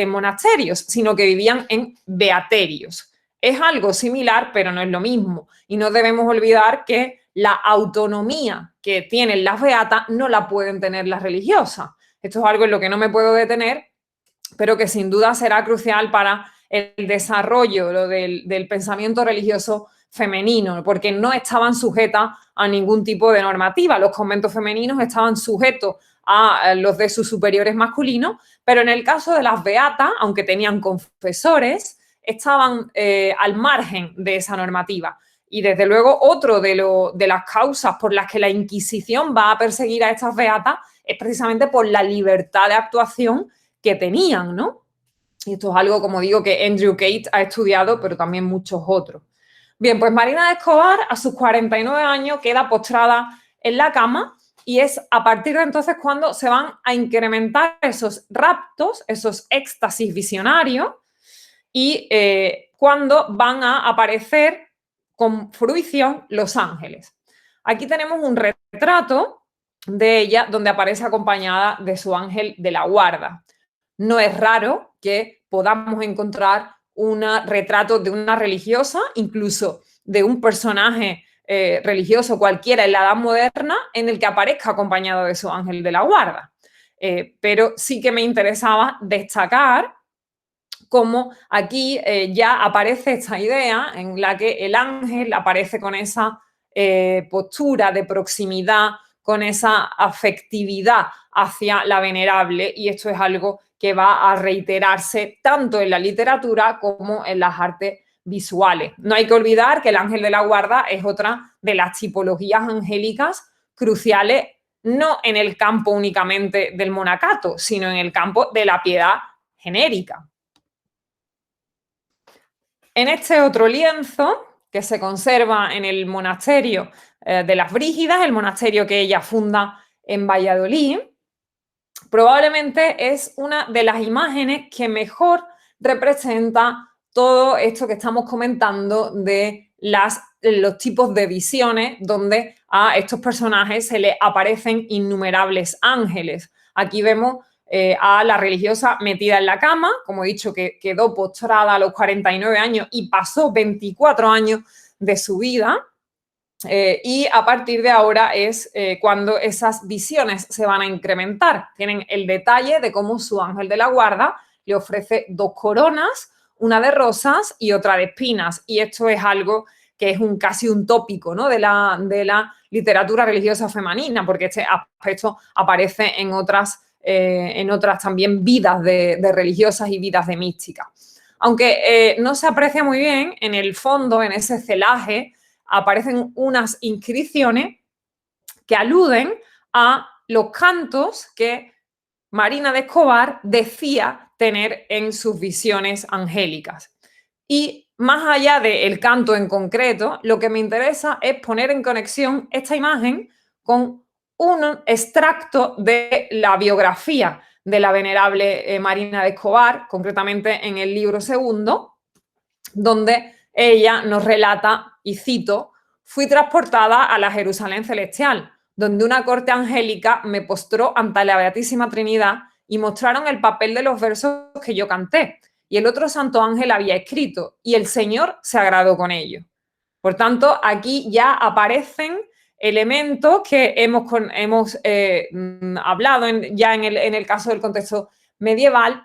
monasterios, sino que vivían en beaterios. Es algo similar, pero no es lo mismo. Y no debemos olvidar que la autonomía que tienen las beatas no la pueden tener las religiosas. Esto es algo en lo que no me puedo detener, pero que sin duda será crucial para el desarrollo del pensamiento religioso femenino, porque no estaban sujetas a ningún tipo de normativa. Los conventos femeninos estaban sujetos a los de sus superiores masculinos, pero en el caso de las beatas, aunque tenían confesores, estaban al margen de esa normativa. Y desde luego otro de las causas por las que la Inquisición va a perseguir a estas beatas es precisamente por la libertad de actuación que tenían, ¿no? Y esto es algo, como digo, que Andrew Tate ha estudiado, pero también muchos otros. Bien, pues Marina de Escobar, a sus 49 años, queda postrada en la cama y es a partir de entonces cuando se van a incrementar esos raptos, esos éxtasis visionarios y cuando van a aparecer con fruición los ángeles. Aquí tenemos un retrato de ella donde aparece acompañada de su ángel de la guarda. No es raro que podamos encontrar un retrato de una religiosa, incluso de un personaje religioso cualquiera en la Edad Moderna, en el que aparezca acompañado de su ángel de la guarda. Pero sí que me interesaba destacar cómo aquí ya aparece esta idea en la que el ángel aparece con esa postura de proximidad, con esa afectividad hacia la venerable, y esto es algo que va a reiterarse tanto en la literatura como en las artes visuales. No hay que olvidar que el ángel de la guarda es otra de las tipologías angélicas cruciales, no en el campo únicamente del monacato, sino en el campo de la piedad genérica. En este otro lienzo, que se conserva en el monasterio de las Brígidas, el monasterio que ella funda en Valladolid, probablemente es una de las imágenes que mejor representa todo esto que estamos comentando de los tipos de visiones donde a estos personajes se les aparecen innumerables ángeles. Aquí vemos a la religiosa metida en la cama, como he dicho, que quedó postrada a los 49 años y pasó 24 años de su vida. Y a partir de ahora es cuando esas visiones se van a incrementar. Tienen el detalle de cómo su ángel de la guarda le ofrece 2 coronas, una de rosas y otra de espinas. Y esto es algo que es casi un tópico, ¿no? de la literatura religiosa femenina, porque este aspecto aparece en otras también vidas de religiosas y vidas de místicas. Aunque no se aprecia muy bien, en el fondo, en ese celaje, aparecen unas inscripciones que aluden a los cantos que Marina de Escobar decía tener en sus visiones angélicas. Y más allá del canto en concreto, lo que me interesa es poner en conexión esta imagen con un extracto de la biografía de la venerable Marina de Escobar, concretamente en el libro segundo, donde ella nos relata, y cito: «Fui transportada a la Jerusalén celestial, donde una corte angélica me postró ante la Beatísima Trinidad y mostraron el papel de los versos que yo canté. y el otro santo ángel había escrito, y el Señor se agradó con ello. Por tanto, aquí ya aparecen elementos que hemos hablado ya en el caso del contexto medieval,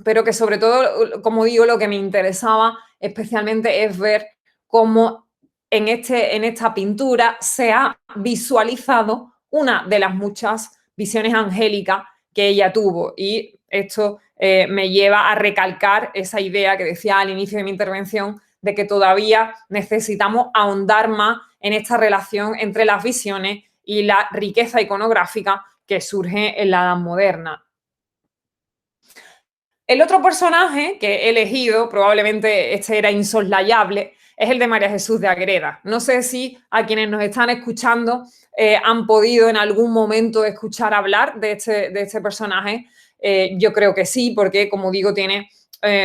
pero que sobre todo, como digo, lo que me interesaba especialmente es ver cómo en esta pintura se ha visualizado una de las muchas visiones angélicas que ella tuvo. Y esto me lleva a recalcar esa idea que decía al inicio de mi intervención de que todavía necesitamos ahondar más en esta relación entre las visiones y la riqueza iconográfica que surge en la Edad Moderna. El otro personaje que he elegido, probablemente este era insoslayable, es el de María Jesús de Agreda. No sé si a quienes nos están escuchando han podido en algún momento escuchar hablar de este personaje. Yo creo que sí, porque, como digo, tiene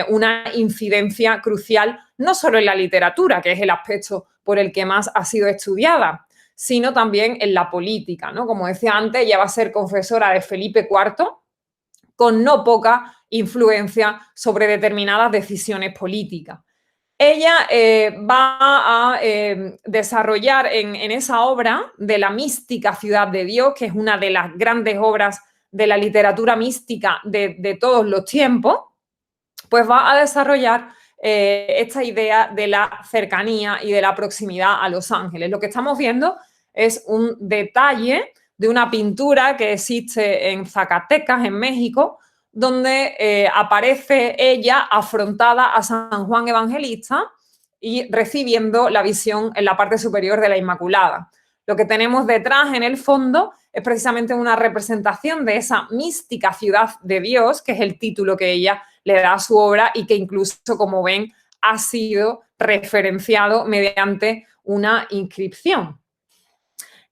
una incidencia crucial no solo en la literatura, que es el aspecto por el que más ha sido estudiada, sino también en la política, ¿no? Como decía antes, ella va a ser confesora de Felipe IV, con no poca influencia sobre determinadas decisiones políticas. Ella va a desarrollar en esa obra de la mística Ciudad de Dios, que es una de las grandes obras de la literatura mística de todos los tiempos, pues va a desarrollar esta idea de la cercanía y de la proximidad a los ángeles. Lo que estamos viendo es un detalle de una pintura que existe en Zacatecas, en México, donde aparece ella afrontada a San Juan Evangelista y recibiendo la visión en la parte superior de la Inmaculada. Lo que tenemos detrás, en el fondo, es precisamente una representación de esa mística ciudad de Dios, que es el título que ella le da a su obra y que incluso, como ven, ha sido referenciado mediante una inscripción.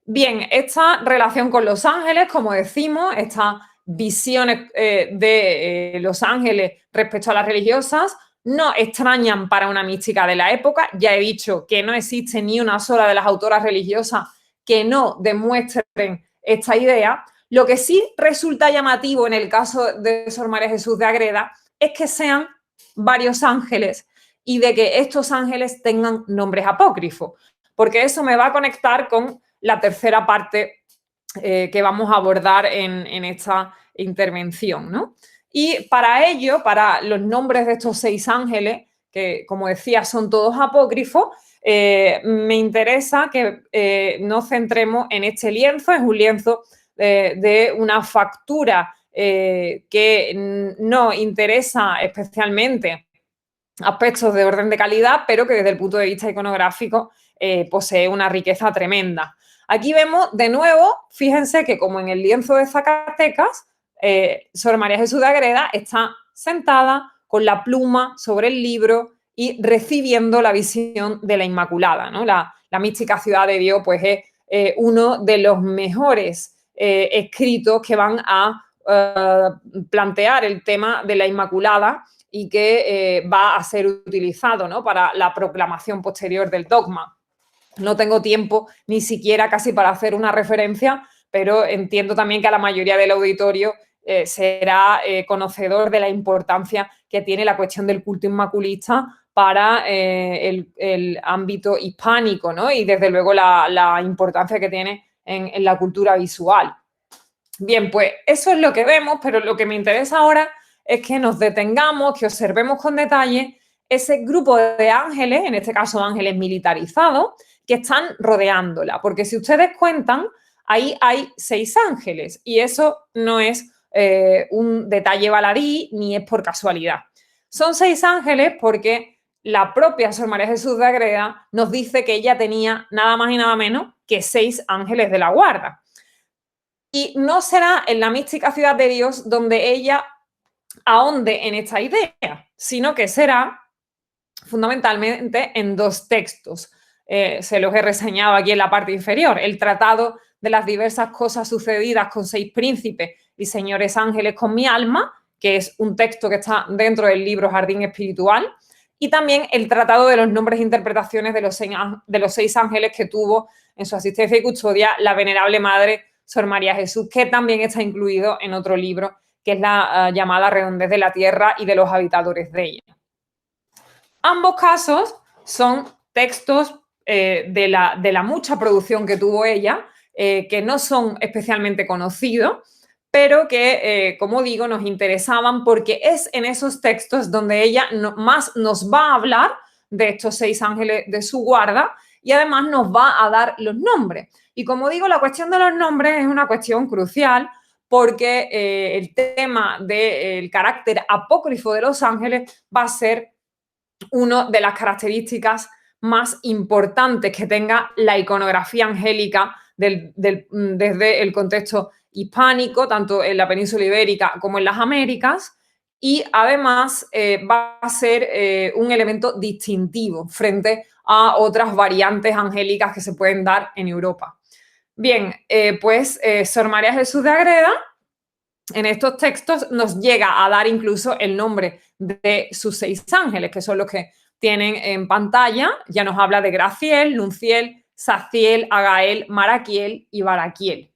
Bien, esta relación con los ángeles, como decimos, estas visiones de los ángeles respecto a las religiosas, no extrañan para una mística de la época. Ya he dicho que no existe ni una sola de las autoras religiosas que no demuestren esta idea. Lo que sí resulta llamativo en el caso de Sor María Jesús de Agreda es que sean varios ángeles y de que estos ángeles tengan nombres apócrifos, porque eso me va a conectar con la tercera parte que vamos a abordar en esta intervención, ¿no? Y para ello, para los nombres de estos 6 ángeles, que como decía son todos apócrifos, me interesa que nos centremos en este lienzo. Es un lienzo de una factura que no interesa especialmente aspectos de orden de calidad, pero que desde el punto de vista iconográfico posee una riqueza tremenda. Aquí vemos de nuevo, fíjense que como en el lienzo de Zacatecas, Sor María Jesús de Agreda está sentada con la pluma sobre el libro y recibiendo la visión de la Inmaculada, ¿no? La mística Ciudad de Dios pues es uno de los mejores escritos que van a plantear el tema de la Inmaculada y que va a ser utilizado, ¿no?, para la proclamación posterior del dogma. No tengo tiempo ni siquiera casi para hacer una referencia, pero entiendo también que a la mayoría del auditorio será conocedor de la importancia que tiene la cuestión del culto inmaculista para el ámbito hispánico, ¿no? Y desde luego la importancia que tiene en la cultura visual. Bien, pues eso es lo que vemos, pero lo que me interesa ahora es que nos detengamos, que observemos con detalle ese grupo de ángeles, en este caso ángeles militarizados, que están rodeándola. Porque si ustedes cuentan, ahí hay 6 ángeles y eso no es un detalle baladí ni es por casualidad. Son 6 ángeles porque la propia Sor María Jesús de Agreda nos dice que ella tenía nada más y nada menos que 6 ángeles de la guarda. Y no será en la mística Ciudad de Dios donde ella ahonde en esta idea, sino que será fundamentalmente en 2 textos. Se los he reseñado aquí en la parte inferior. El tratado de las diversas cosas sucedidas con 6 príncipes y señores ángeles con mi alma, que es un texto que está dentro del libro Jardín Espiritual, y también el tratado de los nombres e interpretaciones de los 6 ángeles que tuvo en su asistencia y custodia la venerable madre Sor María Jesús, que también está incluido en otro libro que es la llamada redondez de la Tierra y de los habitadores de ella. Ambos casos son textos de la mucha producción que tuvo ella, que no son especialmente conocidos, pero que, como digo, nos interesaban porque es en esos textos donde ella más nos va a hablar de estos 6 ángeles de su guarda y además nos va a dar los nombres. Y como digo, la cuestión de los nombres es una cuestión crucial porque el tema del carácter apócrifo de los ángeles va a ser una de las características más importantes que tenga la iconografía angélica desde el contexto hispánico, tanto en la península ibérica como en las Américas, y además va a ser un elemento distintivo frente a otras variantes angélicas que se pueden dar en Europa. Bien, pues Sor María Jesús de Ágreda en estos textos nos llega a dar incluso el nombre de sus 6 ángeles, que son los que tienen en pantalla. Ya nos habla de Graciel, Nunciel, Saciel, Agael, Maraquiel y Baraquiel.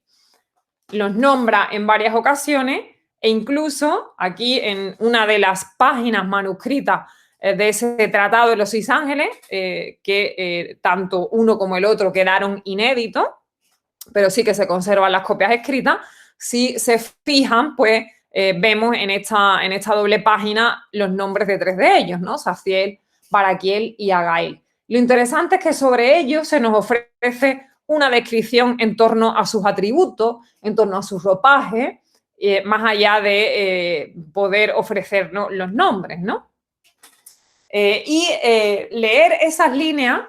Los nombra en varias ocasiones e incluso aquí en una de las páginas manuscritas de ese tratado de los 6 ángeles, que tanto uno como el otro quedaron inéditos, pero sí que se conservan las copias escritas. Si se fijan, pues vemos en esta doble página los nombres de 3 de ellos, ¿no? Saciel, Baraquiel y Agael. Lo interesante es que sobre ellos se nos ofrece una descripción en torno a sus atributos, en torno a sus ropajes, más allá de poder ofrecernos los nombres, ¿no? Leer esas líneas,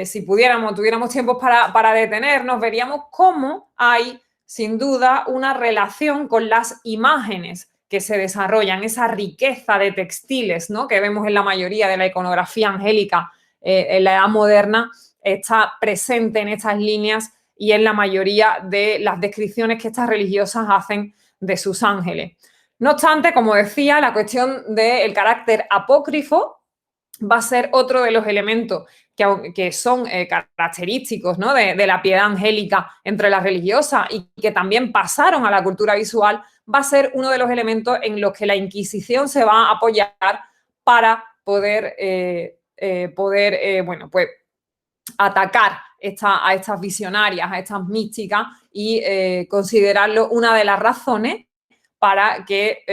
si tuviéramos tiempo para detenernos, veríamos cómo hay sin duda una relación con las imágenes que se desarrollan, esa riqueza de textiles, ¿no?, que vemos en la mayoría de la iconografía angélica en la Edad Moderna, está presente en estas líneas y en la mayoría de las descripciones que estas religiosas hacen de sus ángeles. No obstante, como decía, la cuestión del carácter apócrifo va a ser otro de los elementos que son característicos, ¿no?, de la piedad angélica entre las religiosas y que también pasaron a la cultura visual. Va a ser uno de los elementos en los que la Inquisición se va a apoyar para poder pues, atacar a estas visionarias, a estas místicas y considerarlo una de las razones para que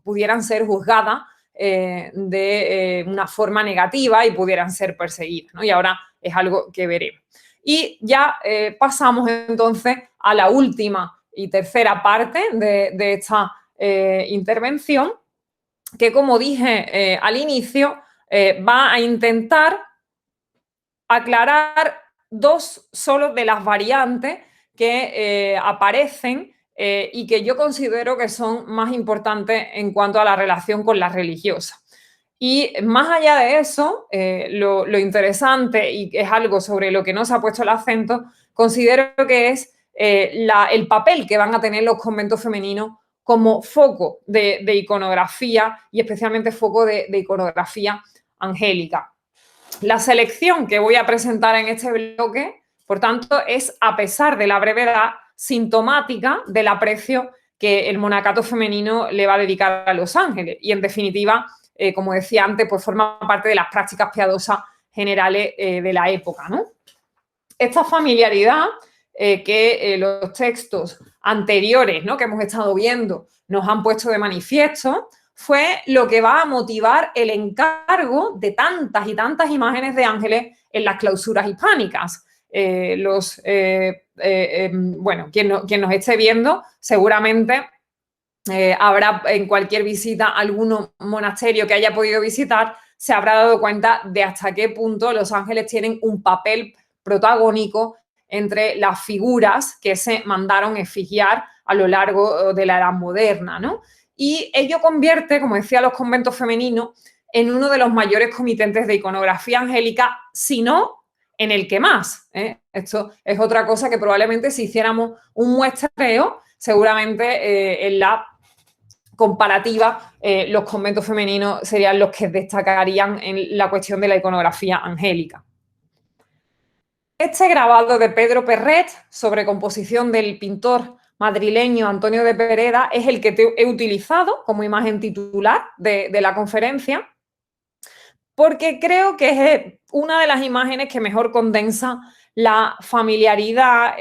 pudieran ser juzgadas de una forma negativa y pudieran ser perseguidas, ¿no? Y ahora es algo que veremos. Y ya pasamos entonces a la última y tercera parte de esta intervención, que, como dije al inicio, va a intentar aclarar 2 solo de las variantes que aparecen y que yo considero que son más importantes en cuanto a la relación con las religiosas. Y más allá de eso, lo interesante, y es algo sobre lo que no se ha puesto el acento, considero que es el papel que van a tener los conventos femeninos como foco de iconografía y especialmente foco de iconografía angélica. La selección que voy a presentar en este bloque, por tanto, es, a pesar de la brevedad, sintomática del aprecio que el monacato femenino le va a dedicar a los ángeles y, en definitiva, como decía antes, pues forma parte de las prácticas piadosas generales de la época, ¿no? Esta familiaridad que los textos anteriores, ¿no?, que hemos estado viendo nos han puesto de manifiesto, fue lo que va a motivar el encargo de tantas y tantas imágenes de ángeles en las clausuras hispánicas. Quien nos esté viendo seguramente habrá en cualquier visita a algún monasterio que haya podido visitar, se habrá dado cuenta de hasta qué punto los ángeles tienen un papel protagónico entre las figuras que se mandaron efigiar a lo largo de la Edad Moderna, ¿no? Y ello convierte, como decía, los conventos femeninos en uno de los mayores comitentes de iconografía angélica, si no en el que más. Esto es otra cosa que probablemente si hiciéramos un muestreo, seguramente en la comparativa los conventos femeninos serían los que destacarían en la cuestión de la iconografía angélica. Este grabado de Pedro Perret sobre composición del pintor madrileño Antonio de Pereda es el que he utilizado como imagen titular de la conferencia, porque creo que es una de las imágenes que mejor condensa la familiaridad,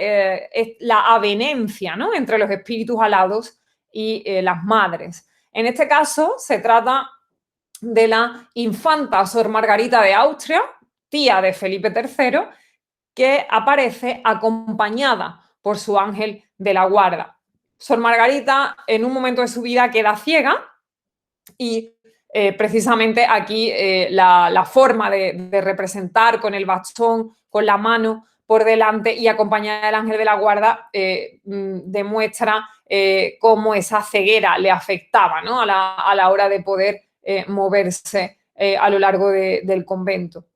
la avenencia, ¿no?, entre los espíritus alados y las madres. En este caso se trata de la infanta Sor Margarita de Austria, tía de Felipe III, que aparece acompañada por su ángel de la guarda. Sor Margarita en un momento de su vida queda ciega y precisamente aquí la forma de representar con el bastón, con la mano por delante y acompañada del ángel de la guarda demuestra cómo esa ceguera le afectaba, ¿no?, a la hora de poder moverse a lo largo del convento.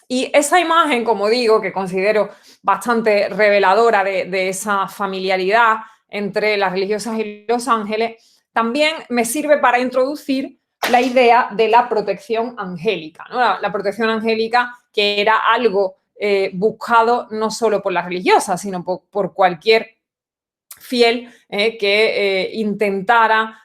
Y esa imagen, como digo, que considero bastante reveladora de esa familiaridad entre las religiosas y los ángeles, también me sirve para introducir la idea de la protección angélica, ¿no? La protección angélica, que era algo buscado no solo por las religiosas, sino por cualquier fiel que intentara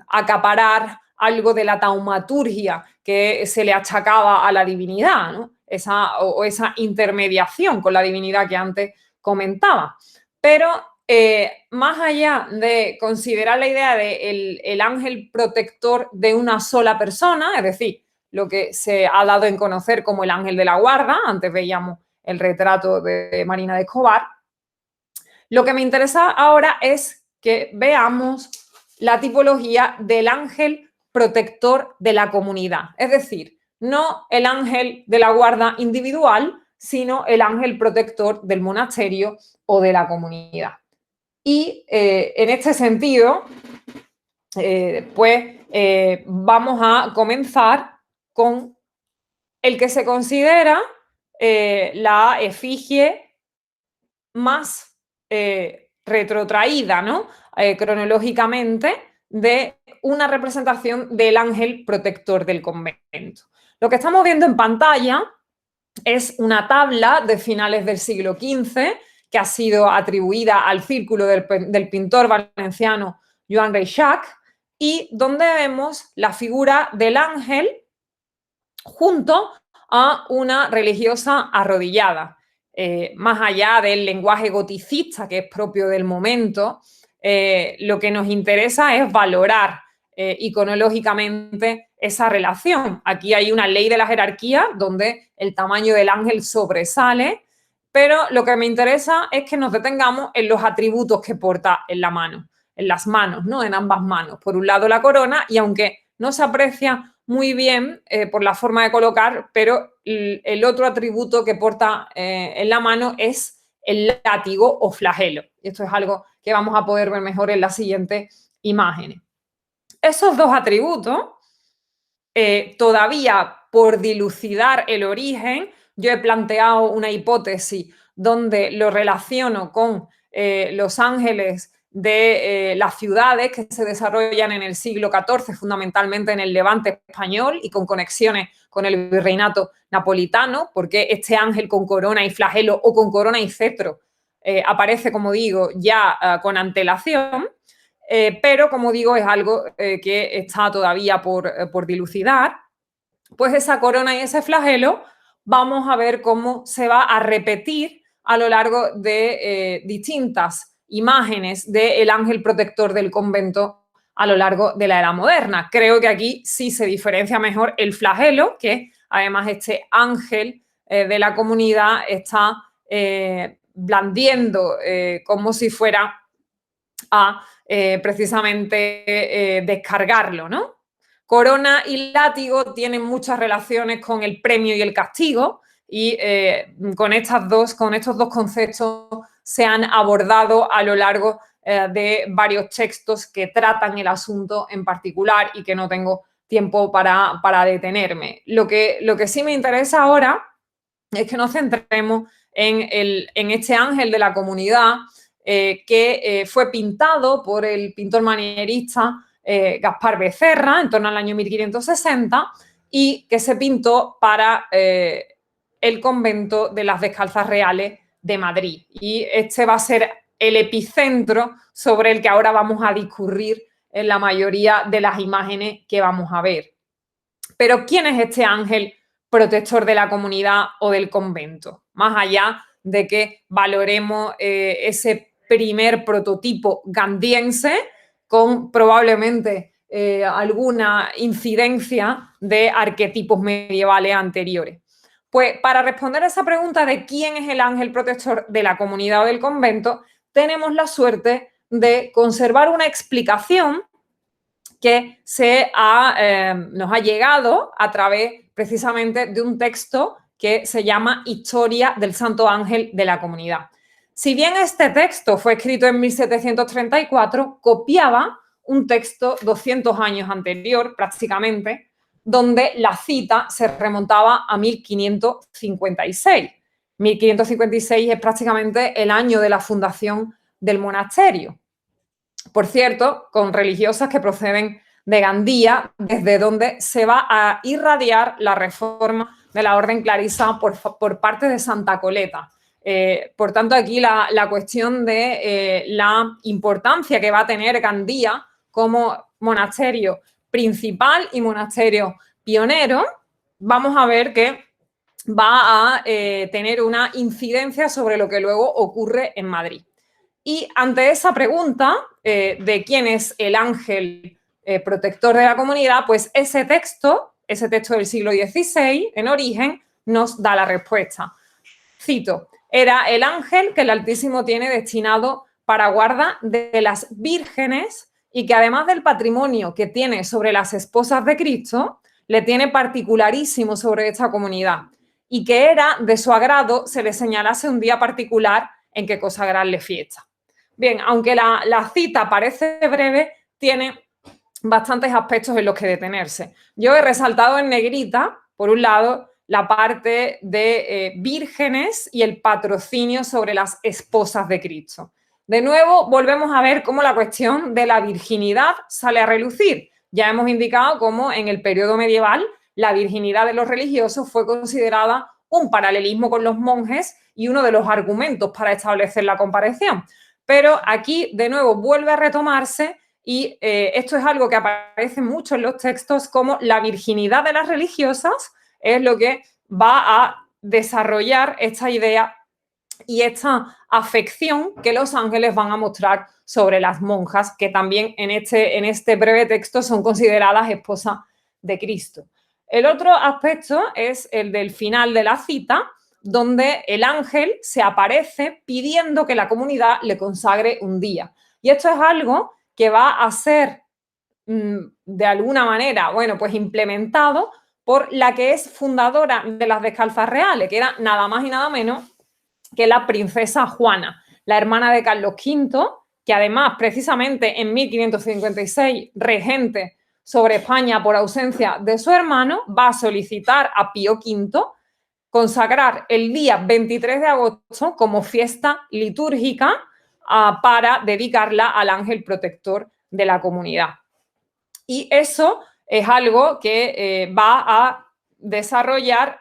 acaparar algo de la taumaturgia que se le achacaba a la divinidad, ¿no?, esa intermediación con la divinidad que antes comentaba. Pero más allá de considerar la idea de el ángel protector de una sola persona, es decir, lo que se ha dado en conocer como el ángel de la guarda, antes veíamos el retrato de Marina de Escobar, lo que me interesa ahora es que veamos la tipología del ángel protector de la comunidad. Es decir, no el ángel de la guarda individual, sino el ángel protector del monasterio o de la comunidad. Y en este sentido, vamos a comenzar con el que se considera la efigie más retrotraída, ¿no?, cronológicamente, de una representación del ángel protector del convento. Lo que estamos viendo en pantalla es una tabla de finales del siglo XV que ha sido atribuida al círculo del pintor valenciano Joan Reixac y donde vemos la figura del ángel junto a una religiosa arrodillada. Más allá del lenguaje goticista que es propio del momento, lo que nos interesa es valorar iconológicamente esa relación. Aquí hay una ley de la jerarquía donde el tamaño del ángel sobresale, pero lo que me interesa es que nos detengamos en los atributos que porta en la mano, en las manos, ¿no?, en ambas manos. Por un lado la corona, y aunque no se aprecia muy bien por la forma de colocar, pero el otro atributo que porta en la mano es el látigo o flagelo. Y esto es algo que vamos a poder ver mejor en las siguientes imágenes. Esos dos atributos, todavía por dilucidar el origen, yo he planteado una hipótesis donde lo relaciono con los ángeles de las ciudades que se desarrollan en el siglo XIV, fundamentalmente en el Levante español y con conexiones con el virreinato napolitano, porque este ángel con corona y flagelo o con corona y cetro aparece, como digo, ya con antelación, pero, como digo, es algo que está todavía por dilucidar. Pues esa corona y ese flagelo vamos a ver cómo se va a repetir a lo largo de distintas imágenes del ángel protector del convento a lo largo de la era moderna. Creo que aquí sí se diferencia mejor el flagelo, que además este ángel de la comunidad está blandiendo como si fuera a precisamente descargarlo, ¿no? Corona y látigo tienen muchas relaciones con el premio y el castigo y con estos dos conceptos se han abordado a lo largo de varios textos que tratan el asunto en particular y que no tengo tiempo para detenerme. Lo que sí me interesa ahora es que nos centremos en este ángel de la comunidad que fue pintado por el pintor manierista Gaspar Becerra en torno al año 1560 y que se pintó para el convento de las Descalzas Reales de Madrid. Y este va a ser el epicentro sobre el que ahora vamos a discurrir en la mayoría de las imágenes que vamos a ver. Pero ¿quién es este ángel protector de la comunidad o del convento? Más allá de que valoremos ese primer prototipo gandiense con probablemente alguna incidencia de arquetipos medievales anteriores. Pues para responder a esa pregunta de quién es el ángel protector de la comunidad o del convento, tenemos la suerte de conservar una explicación que nos ha llegado a través precisamente de un texto que se llama Historia del Santo Ángel de la Comunidad. Si bien este texto fue escrito en 1734, copiaba un texto 200 años anterior, prácticamente, donde la cita se remontaba a 1556. 1556 es prácticamente el año de la fundación del monasterio. Por cierto, con religiosas que proceden de Gandía, desde donde se va a irradiar la reforma de la orden clarisa por parte de Santa Coleta. Por tanto, aquí la cuestión de la importancia que va a tener Gandía como monasterio principal y monasterio pionero, vamos a ver que va a tener una incidencia sobre lo que luego ocurre en Madrid. Y ante esa pregunta de quién es el ángel protector de la comunidad, pues ese texto del siglo XVI, en origen, nos da la respuesta. Cito: era el ángel que el Altísimo tiene destinado para guarda de las vírgenes y que además del patrimonio que tiene sobre las esposas de Cristo, le tiene particularísimo sobre esta comunidad y que era de su agrado se le señalase un día particular en que consagrarle fiesta. Bien, aunque la cita parece breve, tiene bastantes aspectos en los que detenerse. Yo he resaltado en negrita, por un lado, la parte de vírgenes y el patrocinio sobre las esposas de Cristo. De nuevo, volvemos a ver cómo la cuestión de la virginidad sale a relucir. Ya hemos indicado cómo en el periodo medieval la virginidad de los religiosos fue considerada un paralelismo con los monjes y uno de los argumentos para establecer la comparación. Pero aquí, de nuevo, vuelve a retomarse y esto es algo que aparece mucho en los textos, como la virginidad de las religiosas es lo que va a desarrollar esta idea y esta afección que los ángeles van a mostrar sobre las monjas, que también en este breve texto son consideradas esposas de Cristo. El otro aspecto es el del final de la cita, donde el ángel se aparece pidiendo que la comunidad le consagre un día. Y esto es algo que va a ser, de alguna manera, bueno, pues implementado por la que es fundadora de las Descalzas Reales, que era nada más y nada menos que la princesa Juana, la hermana de Carlos V, que además, precisamente en 1556, regente sobre España por ausencia de su hermano, va a solicitar a Pío V consagrar el día 23 de agosto como fiesta litúrgica para dedicarla al ángel protector de la comunidad. Y eso es algo que va a desarrollar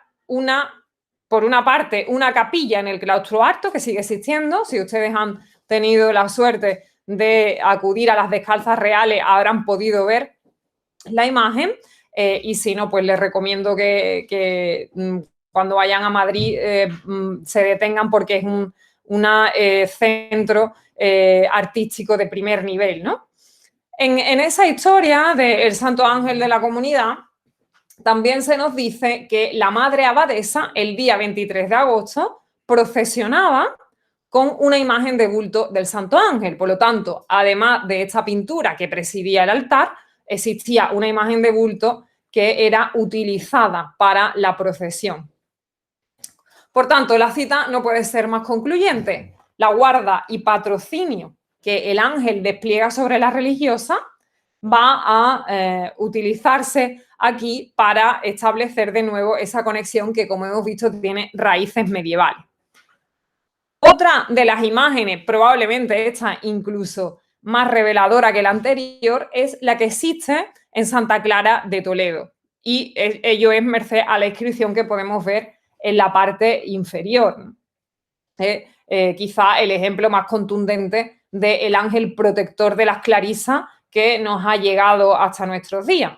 por una parte, una capilla en el claustro alto, que sigue existiendo. Si ustedes han tenido la suerte de acudir a las Descalzas Reales, habrán podido ver la imagen. Y si no, pues les recomiendo que cuando vayan a Madrid se detengan, porque es un centro artístico de primer nivel, ¿no? En esa historia del Santo Ángel de la Comunidad, también se nos dice que la madre abadesa, el día 23 de agosto, procesionaba con una imagen de bulto del Santo Ángel. Por lo tanto, además de esta pintura que presidía el altar, existía una imagen de bulto que era utilizada para la procesión. Por tanto, la cita no puede ser más concluyente. La guarda y patrocinio que el ángel despliega sobre la religiosa va a utilizarse aquí para establecer de nuevo esa conexión que, como hemos visto, tiene raíces medievales. Otra de las imágenes, probablemente esta incluso más reveladora que la anterior, es la que existe en Santa Clara de Toledo. Y ello es merced a la inscripción que podemos ver en la parte inferior. quizá el ejemplo más contundente del ángel protector de las clarisas que nos ha llegado hasta nuestros días.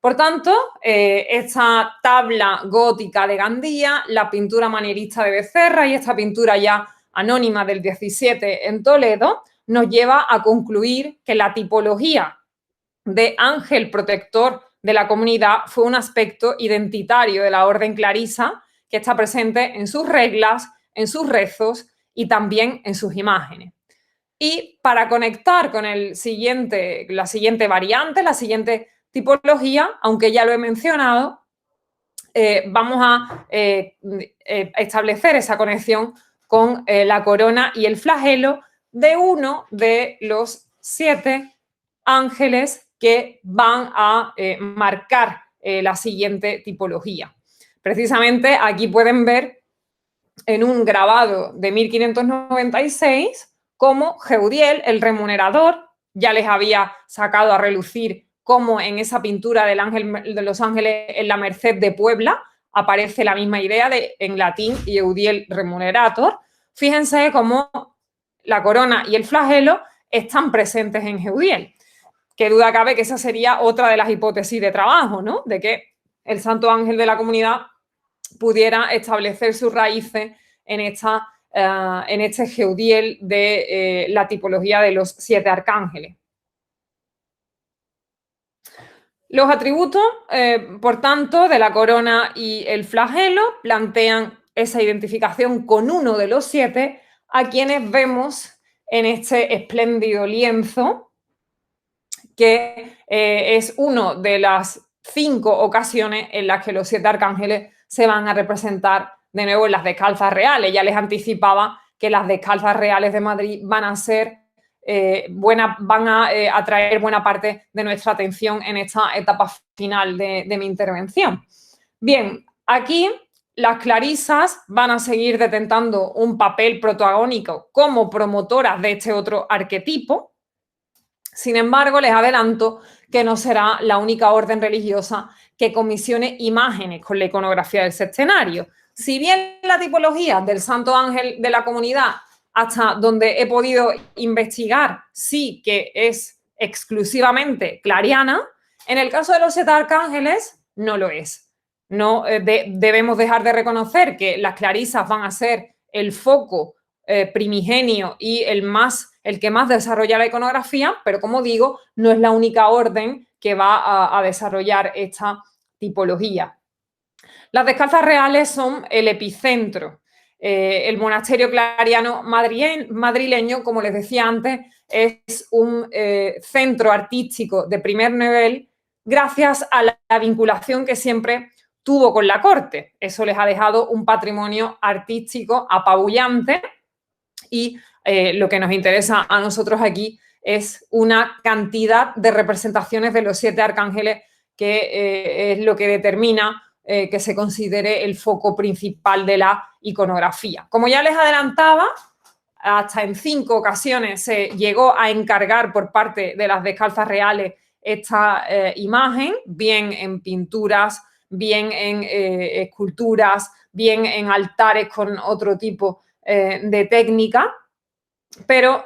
Por tanto, esta tabla gótica de Gandía, la pintura manierista de Becerra y esta pintura ya anónima del 17 en Toledo, nos lleva a concluir que la tipología de ángel protector de la comunidad fue un aspecto identitario de la orden clarisa que está presente en sus reglas, en sus rezos y también en sus imágenes. Y para conectar con la siguiente variante, la siguiente tipología, aunque ya lo he mencionado, vamos a establecer esa conexión con la corona y el flagelo de uno de los 7 ángeles que van a marcar la siguiente tipología. Precisamente aquí pueden ver en un grabado de 1596 cómo Geudiel, el remunerador, ya les había sacado a relucir cómo en esa pintura del ángel de los ángeles en la Merced de Puebla aparece la misma idea en latín Geudiel remunerator. Fíjense cómo la corona y el flagelo están presentes en Geudiel. Qué duda cabe que esa sería otra de las hipótesis de trabajo, ¿no? De que el santo ángel de la comunidad pudiera establecer sus raíces en este Geudiel de la tipología de los 7 arcángeles. Los atributos, por tanto, de la corona y el flagelo plantean esa identificación con uno de los 7 a quienes vemos en este espléndido lienzo, que es una de las 5 ocasiones en las que los 7 arcángeles se van a representar de nuevo en las descalzas reales. Ya les anticipaba que las descalzas reales de Madrid van a ser van a atraer buena parte de nuestra atención en esta etapa final de mi intervención. Bien, aquí las clarisas van a seguir detentando un papel protagónico como promotoras de este otro arquetipo. Sin embargo, les adelanto que no será la única orden religiosa que comisione imágenes con la iconografía del sextenario. Si bien la tipología del Santo Ángel de la comunidad, hasta donde he podido investigar, sí que es exclusivamente clariana, en el caso de los 7 arcángeles no lo es. No debemos dejar de reconocer que las clarisas van a ser el foco primigenio y el que más desarrolla la iconografía, pero como digo, no es la única orden que va a desarrollar esta tipología. Las descalzas reales son el epicentro. El monasterio clariano madrileño, como les decía antes, es un centro artístico de primer nivel gracias a la vinculación que siempre tuvo con la corte. Eso les ha dejado un patrimonio artístico apabullante y lo que nos interesa a nosotros aquí es una cantidad de representaciones de los 7 arcángeles que es lo que determina que se considere el foco principal de la iconografía. Como ya les adelantaba, hasta en 5 ocasiones se llegó a encargar por parte de las descalzas reales esta imagen, bien en pinturas, bien en esculturas, bien en altares con otro tipo de técnica, pero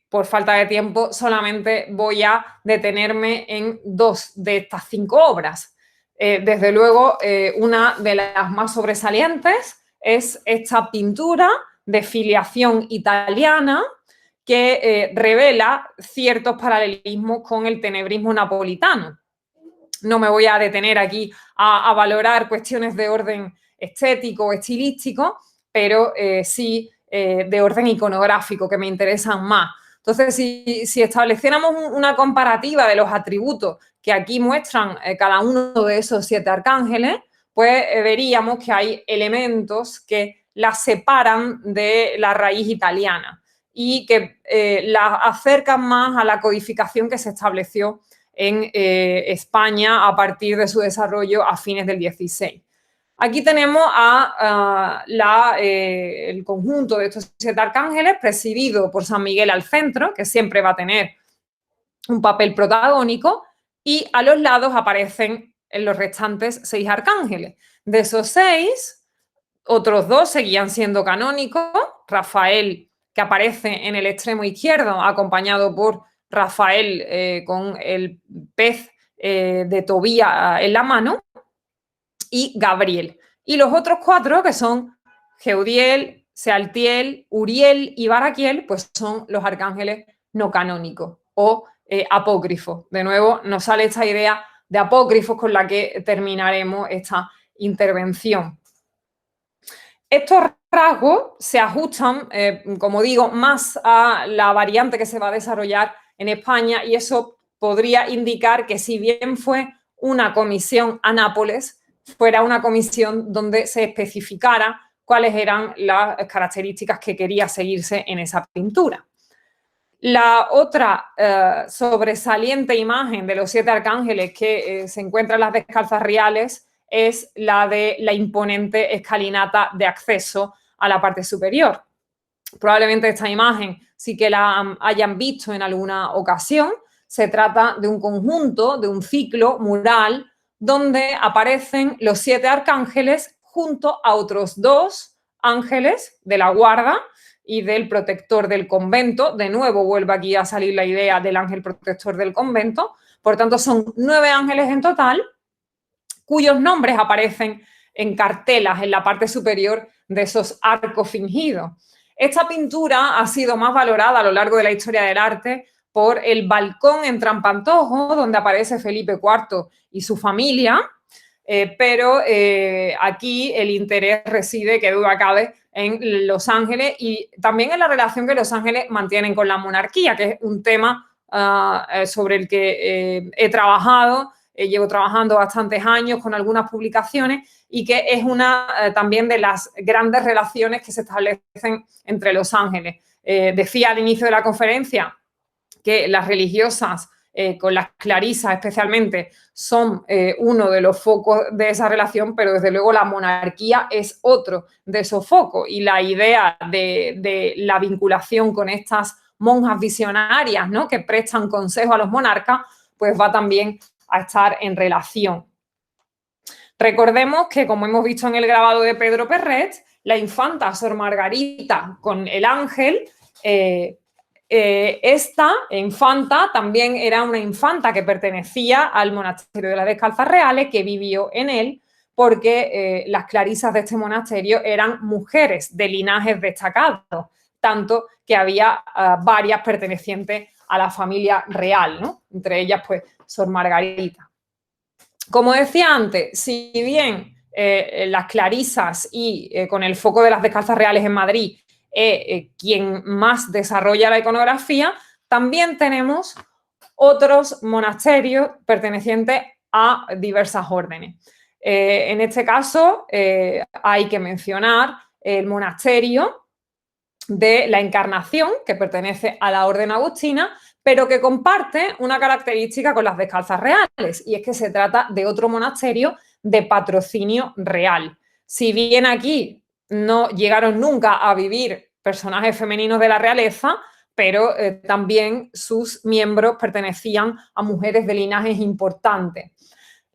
por falta de tiempo solamente voy a detenerme en 2 de estas 5 obras. Desde luego, una de las más sobresalientes es esta pintura de filiación italiana que revela ciertos paralelismos con el tenebrismo napolitano. No me voy a detener aquí a valorar cuestiones de orden estético o estilístico, pero sí de orden iconográfico, que me interesan más. Entonces, si estableciéramos una comparativa de los atributos que aquí muestran cada uno de esos 7 arcángeles, pues veríamos que hay elementos que las separan de la raíz italiana y que las acercan más a la codificación que se estableció en España a partir de su desarrollo a fines del 16. Aquí tenemos el conjunto de estos 7 arcángeles presidido por San Miguel al centro, que siempre va a tener un papel protagónico, y a los lados aparecen en los restantes 6 arcángeles. De esos 6, otros 2 seguían siendo canónicos, Rafael, que aparece en el extremo izquierdo, acompañado por Rafael con el pez de Tobía en la mano, y Gabriel. Y los otros 4, que son Geudiel, Sealtiel, Uriel y Baraquiel, pues son los arcángeles no canónicos o apócrifos. De nuevo, nos sale esta idea de apócrifos con la que terminaremos esta intervención. Estos rasgos se ajustan, como digo, más a la variante que se va a desarrollar en España, y eso podría indicar que, si bien fue una comisión a Nápoles, fuera una comisión donde se especificara cuáles eran las características que quería seguirse en esa pintura. La otra sobresaliente imagen de los 7 arcángeles que se encuentra en las descalzas reales es la de la imponente escalinata de acceso a la parte superior. Probablemente esta imagen sí que la hayan visto en alguna ocasión. Se trata de un conjunto, de un ciclo mural, donde aparecen los 7 arcángeles junto a otros 2 ángeles de la guarda y del protector del convento. De nuevo vuelve aquí a salir la idea del ángel protector del convento. Por tanto, son 9 ángeles en total, cuyos nombres aparecen en cartelas en la parte superior de esos arcos fingidos. Esta pintura ha sido más valorada a lo largo de la historia del arte por el balcón en Trampantojo, donde aparece Felipe IV y su familia, pero aquí el interés reside, que duda cabe, en Los Ángeles y también en la relación que Los Ángeles mantienen con la monarquía, que es un tema sobre el que he trabajado. Llevo trabajando bastantes años con algunas publicaciones, y que es una también de las grandes relaciones que se establecen entre Los Ángeles. Decía al inicio de la conferencia que las religiosas, con las clarisas especialmente, son uno de los focos de esa relación, pero desde luego la monarquía es otro de esos focos, y la idea de la vinculación con estas monjas visionarias, ¿no?, que prestan consejo a los monarcas, pues va también a estar en relación. Recordemos que, como hemos visto en el grabado de Pedro Perret, la infanta Sor Margarita con el ángel, esta infanta también era una infanta que pertenecía al monasterio de las Descalzas Reales, que vivió en él, porque las clarisas de este monasterio eran mujeres de linajes destacados, tanto que había varias pertenecientes a la familia real, ¿no? Entre ellas, pues, Sor Margarita. Como decía antes, si bien las clarisas y con el foco de las Descalzas Reales en Madrid quien más desarrolla la iconografía, también tenemos otros monasterios pertenecientes a diversas órdenes. En este caso hay que mencionar el monasterio de la Encarnación, que pertenece a la orden agustina, pero que comparte una característica con las Descalzas Reales, y es que se trata de otro monasterio de patrocinio real. Si bien aquí no llegaron nunca a vivir personajes femeninos de la realeza, pero también sus miembros pertenecían a mujeres de linajes importantes.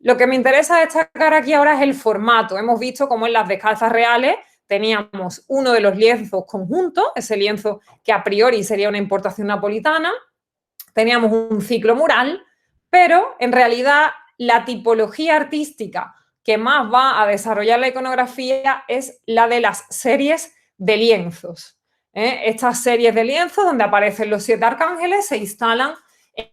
Lo que me interesa destacar aquí ahora es el formato. Hemos visto cómo en las Descalzas Reales teníamos uno de los lienzos conjuntos, ese lienzo que a priori sería una importación napolitana. Teníamos un ciclo mural, pero en realidad la tipología artística que más va a desarrollar la iconografía es la de las series de lienzos. Estas series de lienzos, donde aparecen los 7 arcángeles, se instalan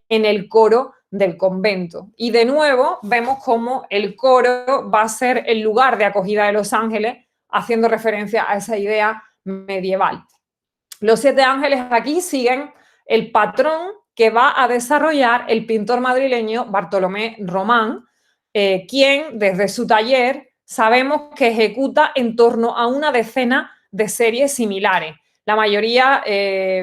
en el coro del convento. Y de nuevo vemos cómo el coro va a ser el lugar de acogida de los ángeles, haciendo referencia a esa idea medieval. Los 7 ángeles aquí siguen el patrón que va a desarrollar el pintor madrileño Bartolomé Román, quien desde su taller sabemos que ejecuta en torno a una decena de series similares. La mayoría,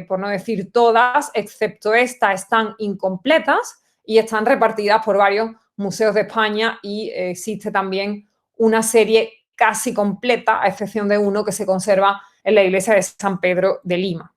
por no decir todas, excepto esta, están incompletas y están repartidas por varios museos de España, y existe también una serie casi completa, a excepción de uno que se conserva en la iglesia de San Pedro de Lima.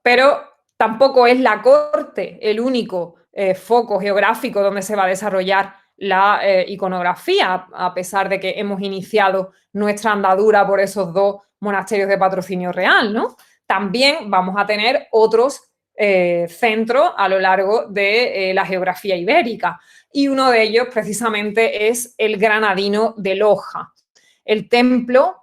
Pero tampoco es la corte el único foco geográfico donde se va a desarrollar la iconografía, a pesar de que hemos iniciado nuestra andadura por esos 2 monasterios de patrocinio real, ¿no? También vamos a tener otros centros a lo largo de la geografía ibérica, y uno de ellos precisamente es el granadino de Loja. El templo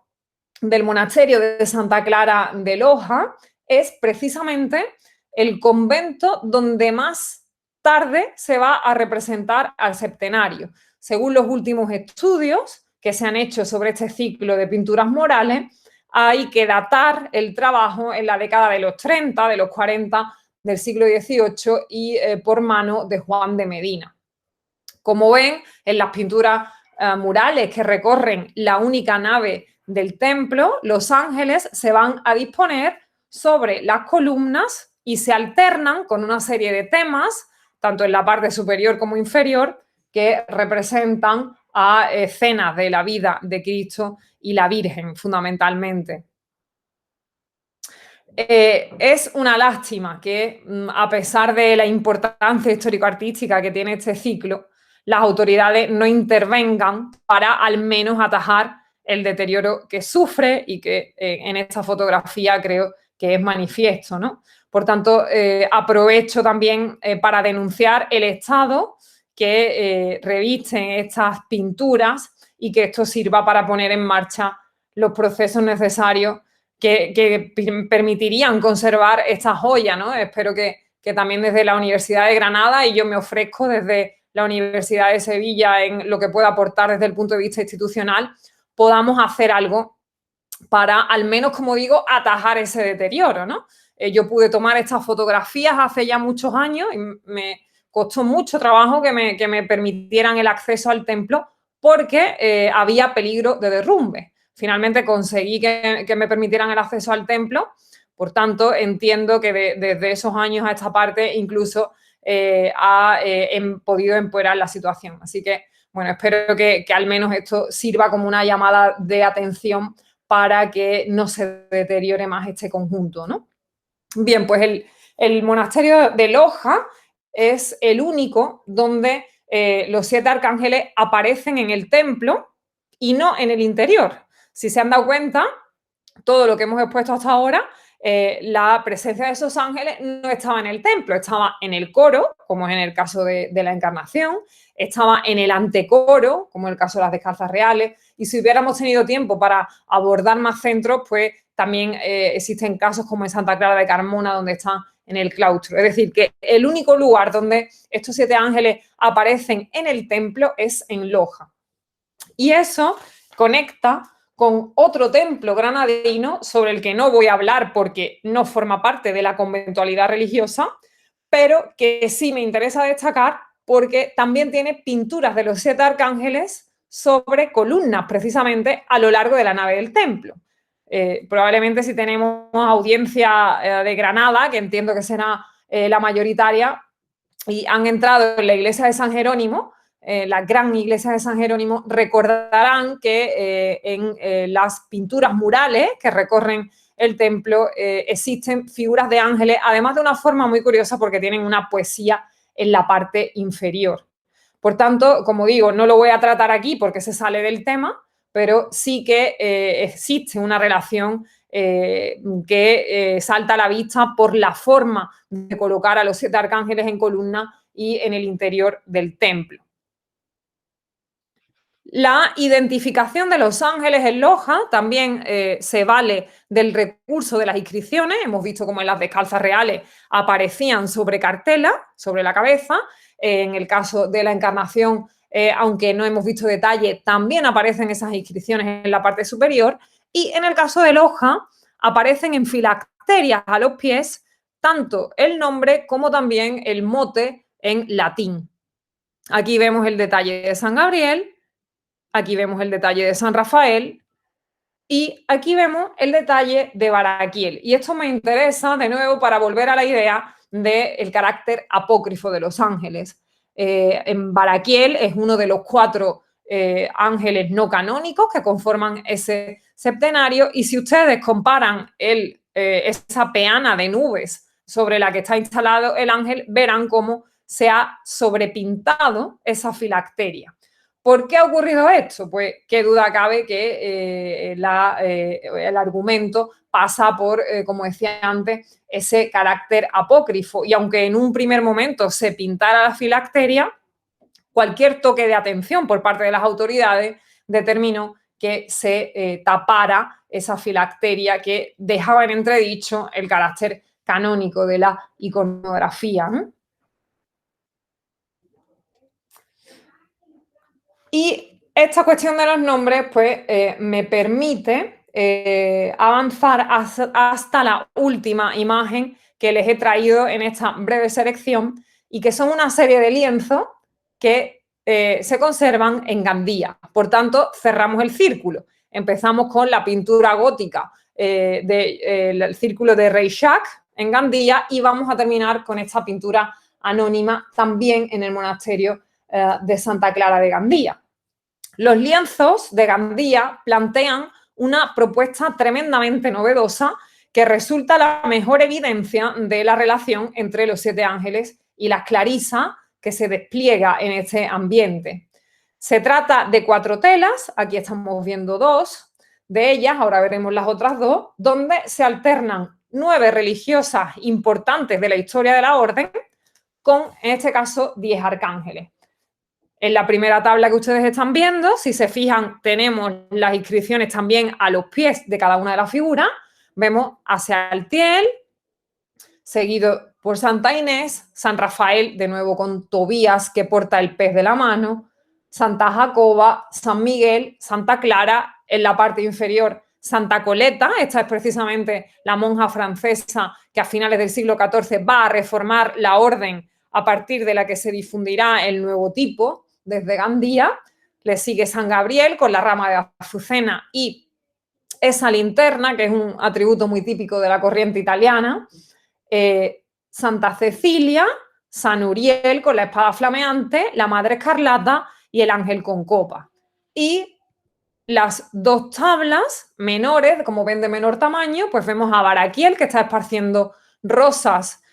del monasterio de Santa Clara de Loja es precisamente el convento donde más tarde se va a representar al septenario. Según los últimos estudios que se han hecho sobre este ciclo de pinturas murales, hay que datar el trabajo en la década de los 30, de los 40 del siglo XVIII y por mano de Juan de Medina. Como ven, en las pinturas murales que recorren la única nave del templo, los ángeles se van a disponer sobre las columnas y se alternan con una serie de temas, tanto en la parte superior como inferior, que representan a escenas de la vida de Cristo y la Virgen, fundamentalmente. Es una lástima que, a pesar de la importancia histórico-artística que tiene este ciclo, las autoridades no intervengan para al menos atajar el deterioro que sufre y que en esta fotografía creo que es manifiesto, ¿no? Por tanto, aprovecho también para denunciar el estado que revisten estas pinturas y que esto sirva para poner en marcha los procesos necesarios que permitirían conservar esta joya, ¿no? Espero que también desde la Universidad de Granada, y yo me ofrezco desde la Universidad de Sevilla en lo que pueda aportar desde el punto de vista institucional, podamos hacer algo para, al menos, como digo, atajar ese deterioro, ¿no? Yo pude tomar estas fotografías hace ya muchos años y me costó mucho trabajo que me permitieran el acceso al templo porque había peligro de derrumbe. Finalmente conseguí que me permitieran el acceso al templo, por tanto entiendo que desde esos años a esta parte incluso ha podido empeorar la situación. Así que, bueno, espero que al menos esto sirva como una llamada de atención para que no se deteriore más este conjunto, ¿no? Bien, pues el monasterio de Loja es el único donde los 7 arcángeles aparecen en el templo y no en el interior. Si se han dado cuenta, todo lo que hemos expuesto hasta ahora, la presencia de esos ángeles no estaba en el templo, estaba en el coro, como es en el caso de la Encarnación, estaba en el antecoro, como en el caso de las Descalzas Reales, y si hubiéramos tenido tiempo para abordar más centros, pues también existen casos como en Santa Clara de Carmona, donde están en el claustro. Es decir, que el único lugar donde estos 7 ángeles aparecen en el templo es en Loja. Y eso conecta con otro templo granadino sobre el que no voy a hablar porque no forma parte de la conventualidad religiosa, pero que sí me interesa destacar porque también tiene pinturas de los 7 arcángeles sobre columnas, precisamente a lo largo de la nave del templo. Probablemente si tenemos audiencia de Granada, que entiendo que será la mayoritaria, y han entrado en la iglesia de San Jerónimo, la gran iglesia de San Jerónimo, recordarán que en las pinturas murales que recorren el templo existen figuras de ángeles, además de una forma muy curiosa porque tienen una poesía en la parte inferior. Por tanto, como digo, no lo voy a tratar aquí porque se sale del tema, pero sí que existe una relación que salta a la vista por la forma de colocar a los 7 arcángeles en columna y en el interior del templo. La identificación de los ángeles en Loja también se vale del recurso de las inscripciones. Hemos visto cómo en las Descalzas Reales aparecían sobre cartela, sobre la cabeza. En el caso de la Encarnación, aunque no hemos visto detalle, también aparecen esas inscripciones en la parte superior. Y en el caso de Loja, aparecen en filacterias a los pies tanto el nombre como también el mote en latín. Aquí vemos el detalle de San Gabriel. Aquí vemos el detalle de San Rafael y aquí vemos el detalle de Baraquiel. Y esto me interesa de nuevo para volver a la idea del carácter apócrifo de los ángeles. En Baraquiel es uno de los 4 ángeles no canónicos que conforman ese septenario, y si ustedes comparan esa peana de nubes sobre la que está instalado el ángel, verán cómo se ha sobrepintado esa filacteria. ¿Por qué ha ocurrido esto? Pues qué duda cabe que el argumento pasa por, como decía antes, ese carácter apócrifo. Y aunque en un primer momento se pintara la filacteria, cualquier toque de atención por parte de las autoridades determinó que se tapara esa filacteria que dejaba en entredicho el carácter canónico de la iconografía, ¿no? Y esta cuestión de los nombres, pues, me permite avanzar hasta la última imagen que les he traído en esta breve selección y que son una serie de lienzos que se conservan en Gandía. Por tanto, cerramos el círculo. Empezamos con la pintura gótica del círculo de Reixac en Gandía y vamos a terminar con esta pintura anónima también en el monasterio de Santa Clara de Gandía. Los lienzos de Gandía plantean una propuesta tremendamente novedosa que resulta la mejor evidencia de la relación entre los 7 ángeles y las clarisas que se despliega en este ambiente. Se trata de 4 telas, aquí estamos viendo 2 de ellas, ahora veremos las otras 2, donde se alternan 9 religiosas importantes de la historia de la orden con, en este caso, 10 arcángeles. En la primera tabla que ustedes están viendo, si se fijan, tenemos las inscripciones también a los pies de cada una de las figuras. Vemos a Sealtiel, seguido por Santa Inés, San Rafael, de nuevo con Tobías, que porta el pez de la mano, Santa Jacoba, San Miguel, Santa Clara, en la parte inferior Santa Coleta, esta es precisamente la monja francesa que a finales del siglo XIV va a reformar la orden a partir de la que se difundirá el nuevo tipo desde Gandía. Le sigue San Gabriel con la rama de azucena y esa linterna, que es un atributo muy típico de la corriente italiana, Santa Cecilia, San Uriel con la espada flameante, la Madre Escarlata y el ángel con copa. Y las 2 tablas menores, como ven de menor tamaño, pues vemos a Baraquiel que está esparciendo rosas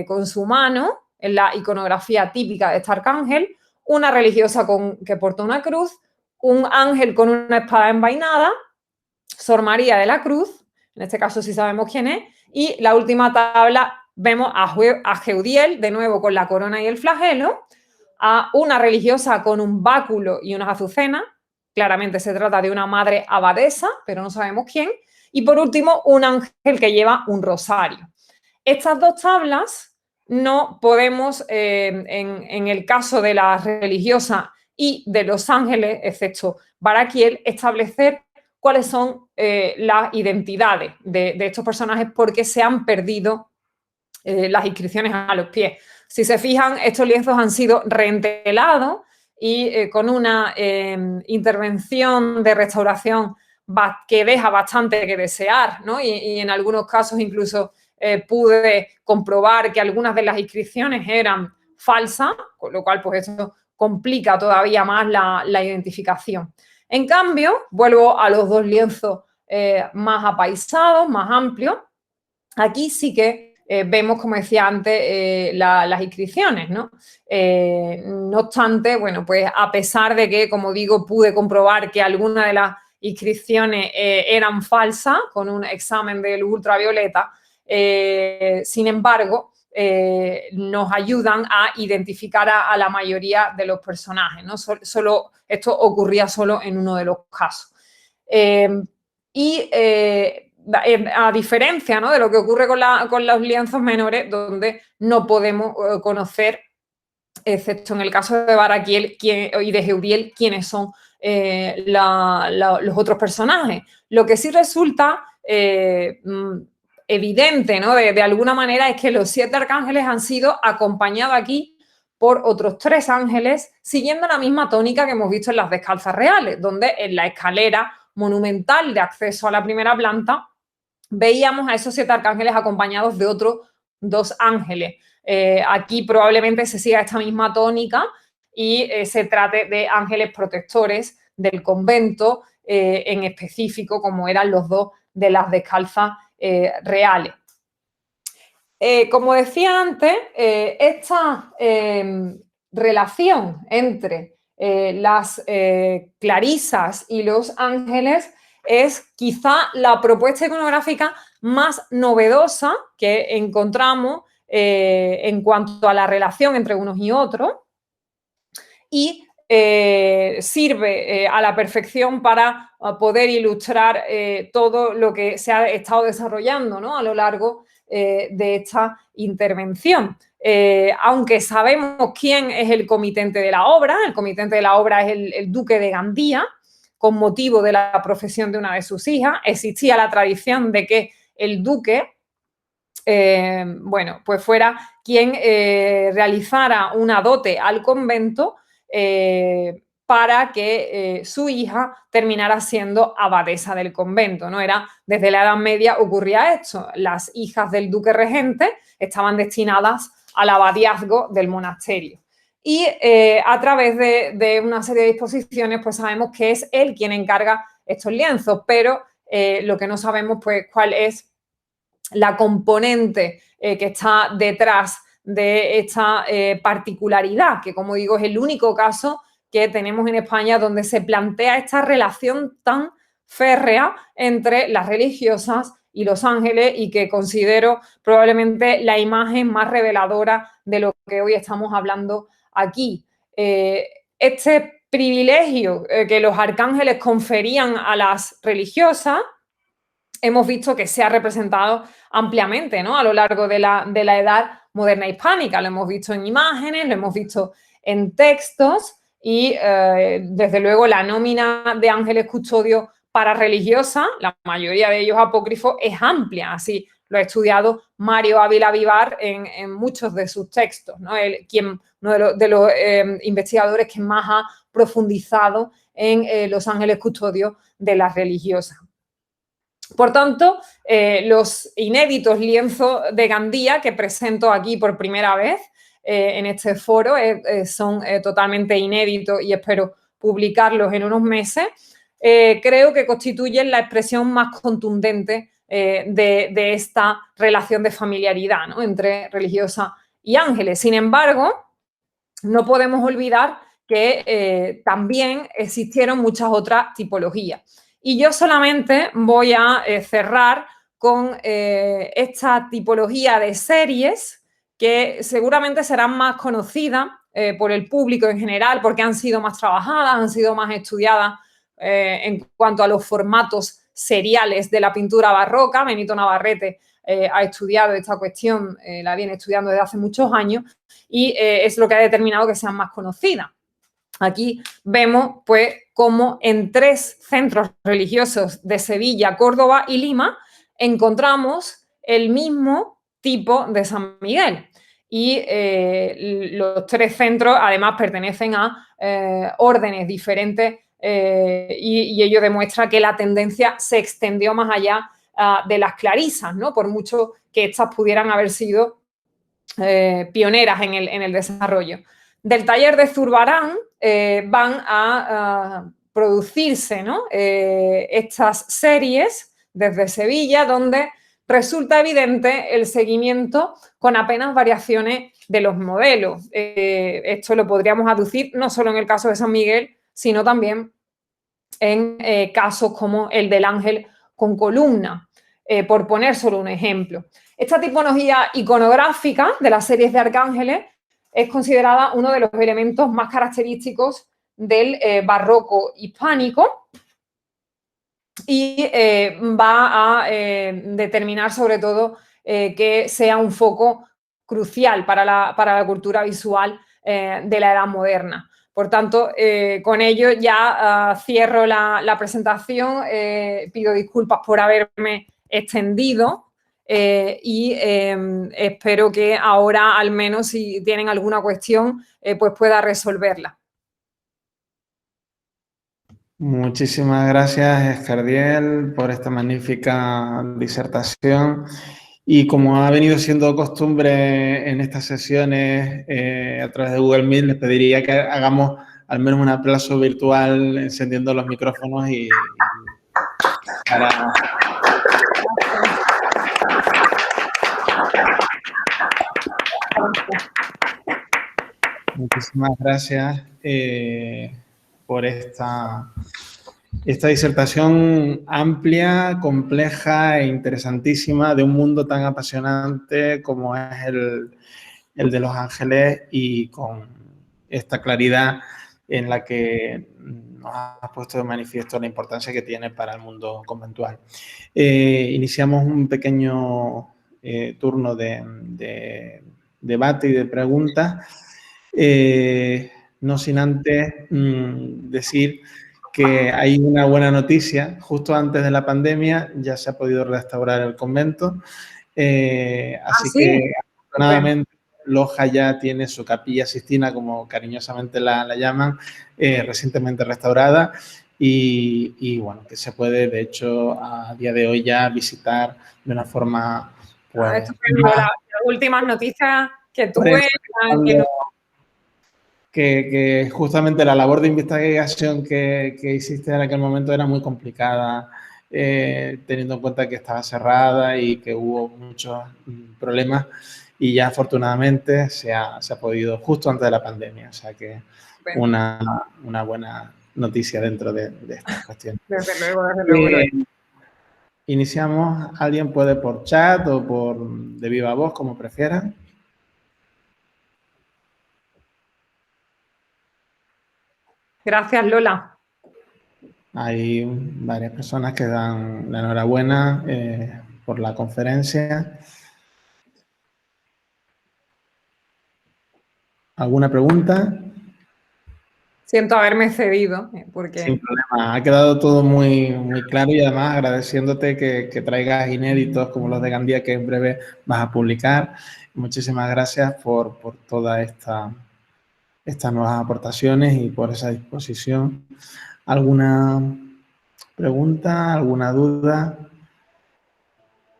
con su mano, en la iconografía típica de este arcángel, una religiosa que porta una cruz, un ángel con una espada envainada, Sor María de la Cruz, en este caso sí sabemos quién es, y la última tabla vemos a Geudiel, de nuevo con la corona y el flagelo, a una religiosa con un báculo y unas azucenas, claramente se trata de una madre abadesa, pero no sabemos quién, y por último un ángel que lleva un rosario. Estas 2 tablas no podemos, en el caso de la religiosa y de los ángeles, excepto Baraquiel, establecer cuáles son las identidades de estos personajes porque se han perdido las inscripciones a los pies. Si se fijan, estos lienzos han sido reentelados y con una intervención de restauración que deja bastante que desear, ¿no? Y en algunos casos incluso pude comprobar que algunas de las inscripciones eran falsas, con lo cual pues esto complica todavía más la identificación. En cambio, vuelvo a los 2 lienzos más apaisados, más amplios. Aquí sí que vemos, como decía antes, las inscripciones, ¿no? No obstante, bueno, pues a pesar de que, como digo, pude comprobar que algunas de las inscripciones eran falsas con un examen de luz ultravioleta, sin embargo, nos ayudan a identificar a la mayoría de los personajes, ¿no? Esto ocurría solo en uno de los casos. A diferencia, ¿no?, de lo que ocurre con los lienzos menores, donde no podemos conocer, excepto en el caso de Baraquiel y de Geudiel, quiénes son los otros personajes. Lo que sí resulta evidente, ¿no?, de alguna manera, es que los 7 arcángeles han sido acompañados aquí por otros 3 ángeles, siguiendo la misma tónica que hemos visto en las descalzas reales, donde en la escalera monumental de acceso a la primera planta veíamos a esos 7 arcángeles acompañados de otros 2 ángeles. Aquí probablemente se siga esta misma tónica y se trate de ángeles protectores del convento, en específico, como eran los 2 de las descalzas reales. Como decía antes, esta relación entre las clarisas y los ángeles es quizá la propuesta iconográfica más novedosa que encontramos en cuanto a la relación entre unos y otros, y sirve a la perfección para poder ilustrar todo lo que se ha estado desarrollando, ¿no?, a lo largo de esta intervención. Aunque sabemos quién es el comitente de la obra, el comitente de la obra es el duque de Gandía, con motivo de la profesión de una de sus hijas. Existía la tradición de que el duque, bueno, pues fuera quien realizara una dote al convento para que su hija terminara siendo abadesa del convento, ¿no? Era, desde la Edad Media ocurría esto. Las hijas del duque regente estaban destinadas al abadiazgo del monasterio. Y a través de una serie de disposiciones, pues sabemos que es él quien encarga estos lienzos, pero lo que no sabemos, pues, cuál es la componente que está detrás de esta particularidad, que, como digo, es el único caso que tenemos en España donde se plantea esta relación tan férrea entre las religiosas y los ángeles, y que considero probablemente la imagen más reveladora de lo que hoy estamos hablando aquí. Este privilegio que los arcángeles conferían a las religiosas, hemos visto que se ha representado ampliamente, ¿no?, a lo largo de la edad moderna hispánica. Lo hemos visto en imágenes, lo hemos visto en textos, y desde luego la nómina de ángeles custodios para religiosas, la mayoría de ellos apócrifos, es amplia. Así lo ha estudiado Mario Ávila Vivar en muchos de sus textos, ¿no? Uno de los investigadores que más ha profundizado en los ángeles custodios de las religiosas. Por tanto, los inéditos lienzos de Gandía que presento aquí por primera vez en este foro son totalmente inéditos, y espero publicarlos en unos meses. Creo que constituyen la expresión más contundente de esta relación de familiaridad, ¿no?, entre religiosa y ángeles. Sin embargo, no podemos olvidar que también existieron muchas otras tipologías. Y yo solamente voy a cerrar con esta tipología de series, que seguramente serán más conocidas por el público en general, porque han sido más trabajadas, han sido más estudiadas en cuanto a los formatos seriales de la pintura barroca. Benito Navarrete ha estudiado esta cuestión, la viene estudiando desde hace muchos años, y es lo que ha determinado que sean más conocidas. Aquí vemos, pues, cómo en 3 centros religiosos de Sevilla, Córdoba y Lima encontramos el mismo tipo de San Miguel. Y los 3 centros, además, pertenecen a órdenes diferentes, y ello demuestra que la tendencia se extendió más allá de las clarisas, ¿no?, por mucho que estas pudieran haber sido pioneras en el desarrollo. Del taller de Zurbarán van a producirse, ¿no?, estas series desde Sevilla, donde resulta evidente el seguimiento con apenas variaciones de los modelos. Esto lo podríamos aducir no solo en el caso de San Miguel, sino también en casos como el del ángel con columna, por poner solo un ejemplo. Esta tipología iconográfica de las series de arcángeles es considerada uno de los elementos más característicos del barroco hispánico, y va a determinar sobre todo que sea un foco crucial para la cultura visual de la edad moderna. Por tanto, con ello ya cierro la presentación. Pido disculpas por haberme extendido y espero que ahora, al menos, si tienen alguna cuestión, pues pueda resolverla. Muchísimas gracias, Escardiel, por esta magnífica disertación. Y como ha venido siendo costumbre en estas sesiones a través de Google Meet, les pediría que hagamos al menos un aplauso virtual encendiendo los micrófonos y para... Muchísimas gracias por esta disertación amplia, compleja e interesantísima de un mundo tan apasionante como es el de Los Ángeles, y con esta claridad en la que nos has puesto de manifiesto la importancia que tiene para el mundo conventual. Iniciamos un pequeño turno de debate y de preguntas. No sin antes decir que hay una buena noticia. Justo antes de la pandemia ya se ha podido restaurar el convento. Así sí. que, afortunadamente, Loja ya tiene su capilla Sistina, como cariñosamente la llaman, recientemente restaurada. Y bueno, que se puede, de hecho, a día de hoy ya visitar de una forma, pues, Estupendo. Las últimas noticias que tuve, que justamente la labor de investigación que hiciste en aquel momento era muy complicada, teniendo en cuenta que estaba cerrada y que hubo muchos problemas, y ya afortunadamente se ha podido justo antes de la pandemia. O sea que una buena noticia dentro de estas cuestiones. Desde luego, desde luego. Iniciamos. Alguien puede por chat o de viva voz, como prefieran. Gracias, Lola. Hay varias personas que dan la enhorabuena por la conferencia. ¿Alguna pregunta? Siento haberme cedido, porque... Sin problema. Ha quedado todo muy, muy claro, y además agradeciéndote que traigas inéditos como los de Gandía, que en breve vas a publicar. Muchísimas gracias por todas estas nuevas aportaciones y por esa disposición. ¿Alguna pregunta? ¿Alguna duda?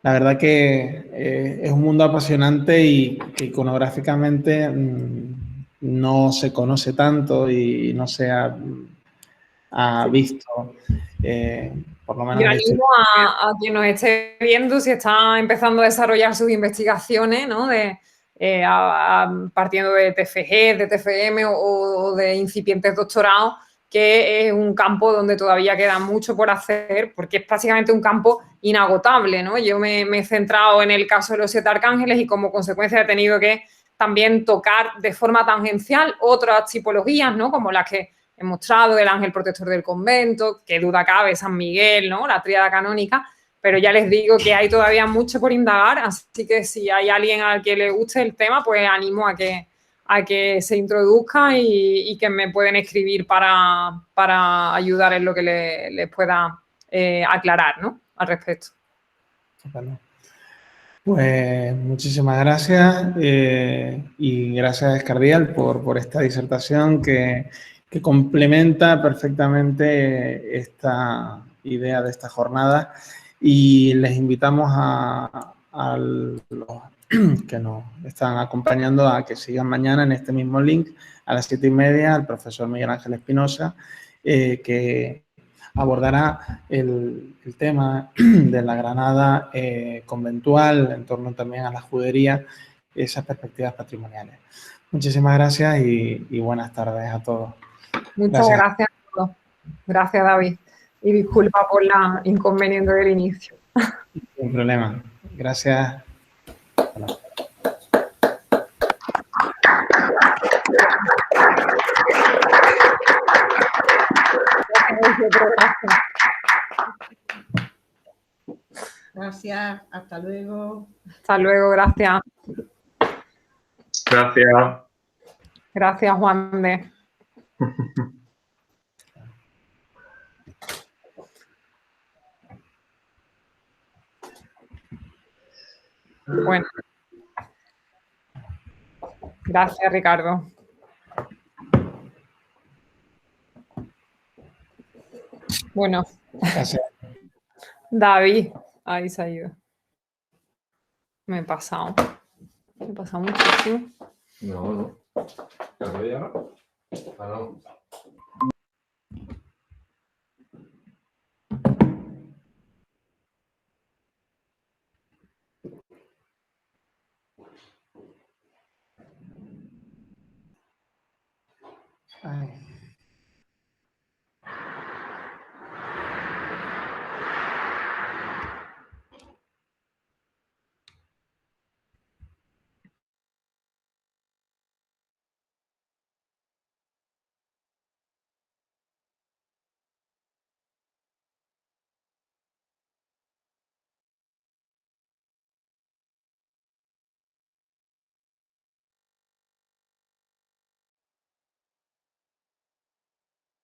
La verdad que es un mundo apasionante y que iconográficamente no se conoce tanto y no se ha visto, por lo menos Yo en este... animo a quien nos esté viendo, si está empezando a desarrollar sus investigaciones, ¿no? Partiendo de TFG, de TFM o de incipientes doctorados, que es un campo donde todavía queda mucho por hacer, porque es básicamente un campo inagotable, ¿no? Yo me he centrado en el caso de los 7 arcángeles y como consecuencia he tenido que también tocar de forma tangencial otras tipologías, ¿no? Como las que he mostrado, el ángel protector del convento, que duda cabe, San Miguel, ¿no? La tríada canónica, pero ya les digo que hay todavía mucho por indagar, así que si hay alguien al que le guste el tema, pues animo a que se introduzca y que me pueden escribir para ayudar en lo que les pueda aclarar, ¿no? Al respecto. Bueno, pues muchísimas gracias, y gracias, Escardial, por esta disertación que complementa perfectamente esta idea de esta jornada, y les invitamos a los que nos están acompañando a que sigan mañana en este mismo link a las 7:30 al profesor Miguel Ángel Espinosa, que abordará el tema de la Granada conventual en torno también a la judería, esas perspectivas patrimoniales. Muchísimas gracias y buenas tardes a todos. Muchas gracias a todos. Gracias, David. Y disculpa por la inconveniente del inicio. Sin problema. Gracias. Gracias, hasta luego. Hasta luego, gracias. Gracias. Gracias, Juan de. Bueno. Gracias, Ricardo. Bueno. Gracias. David, ahí se ha ido. Me he pasado muchísimo. No. ¿Ya voy ahora? Ah, no. Ay.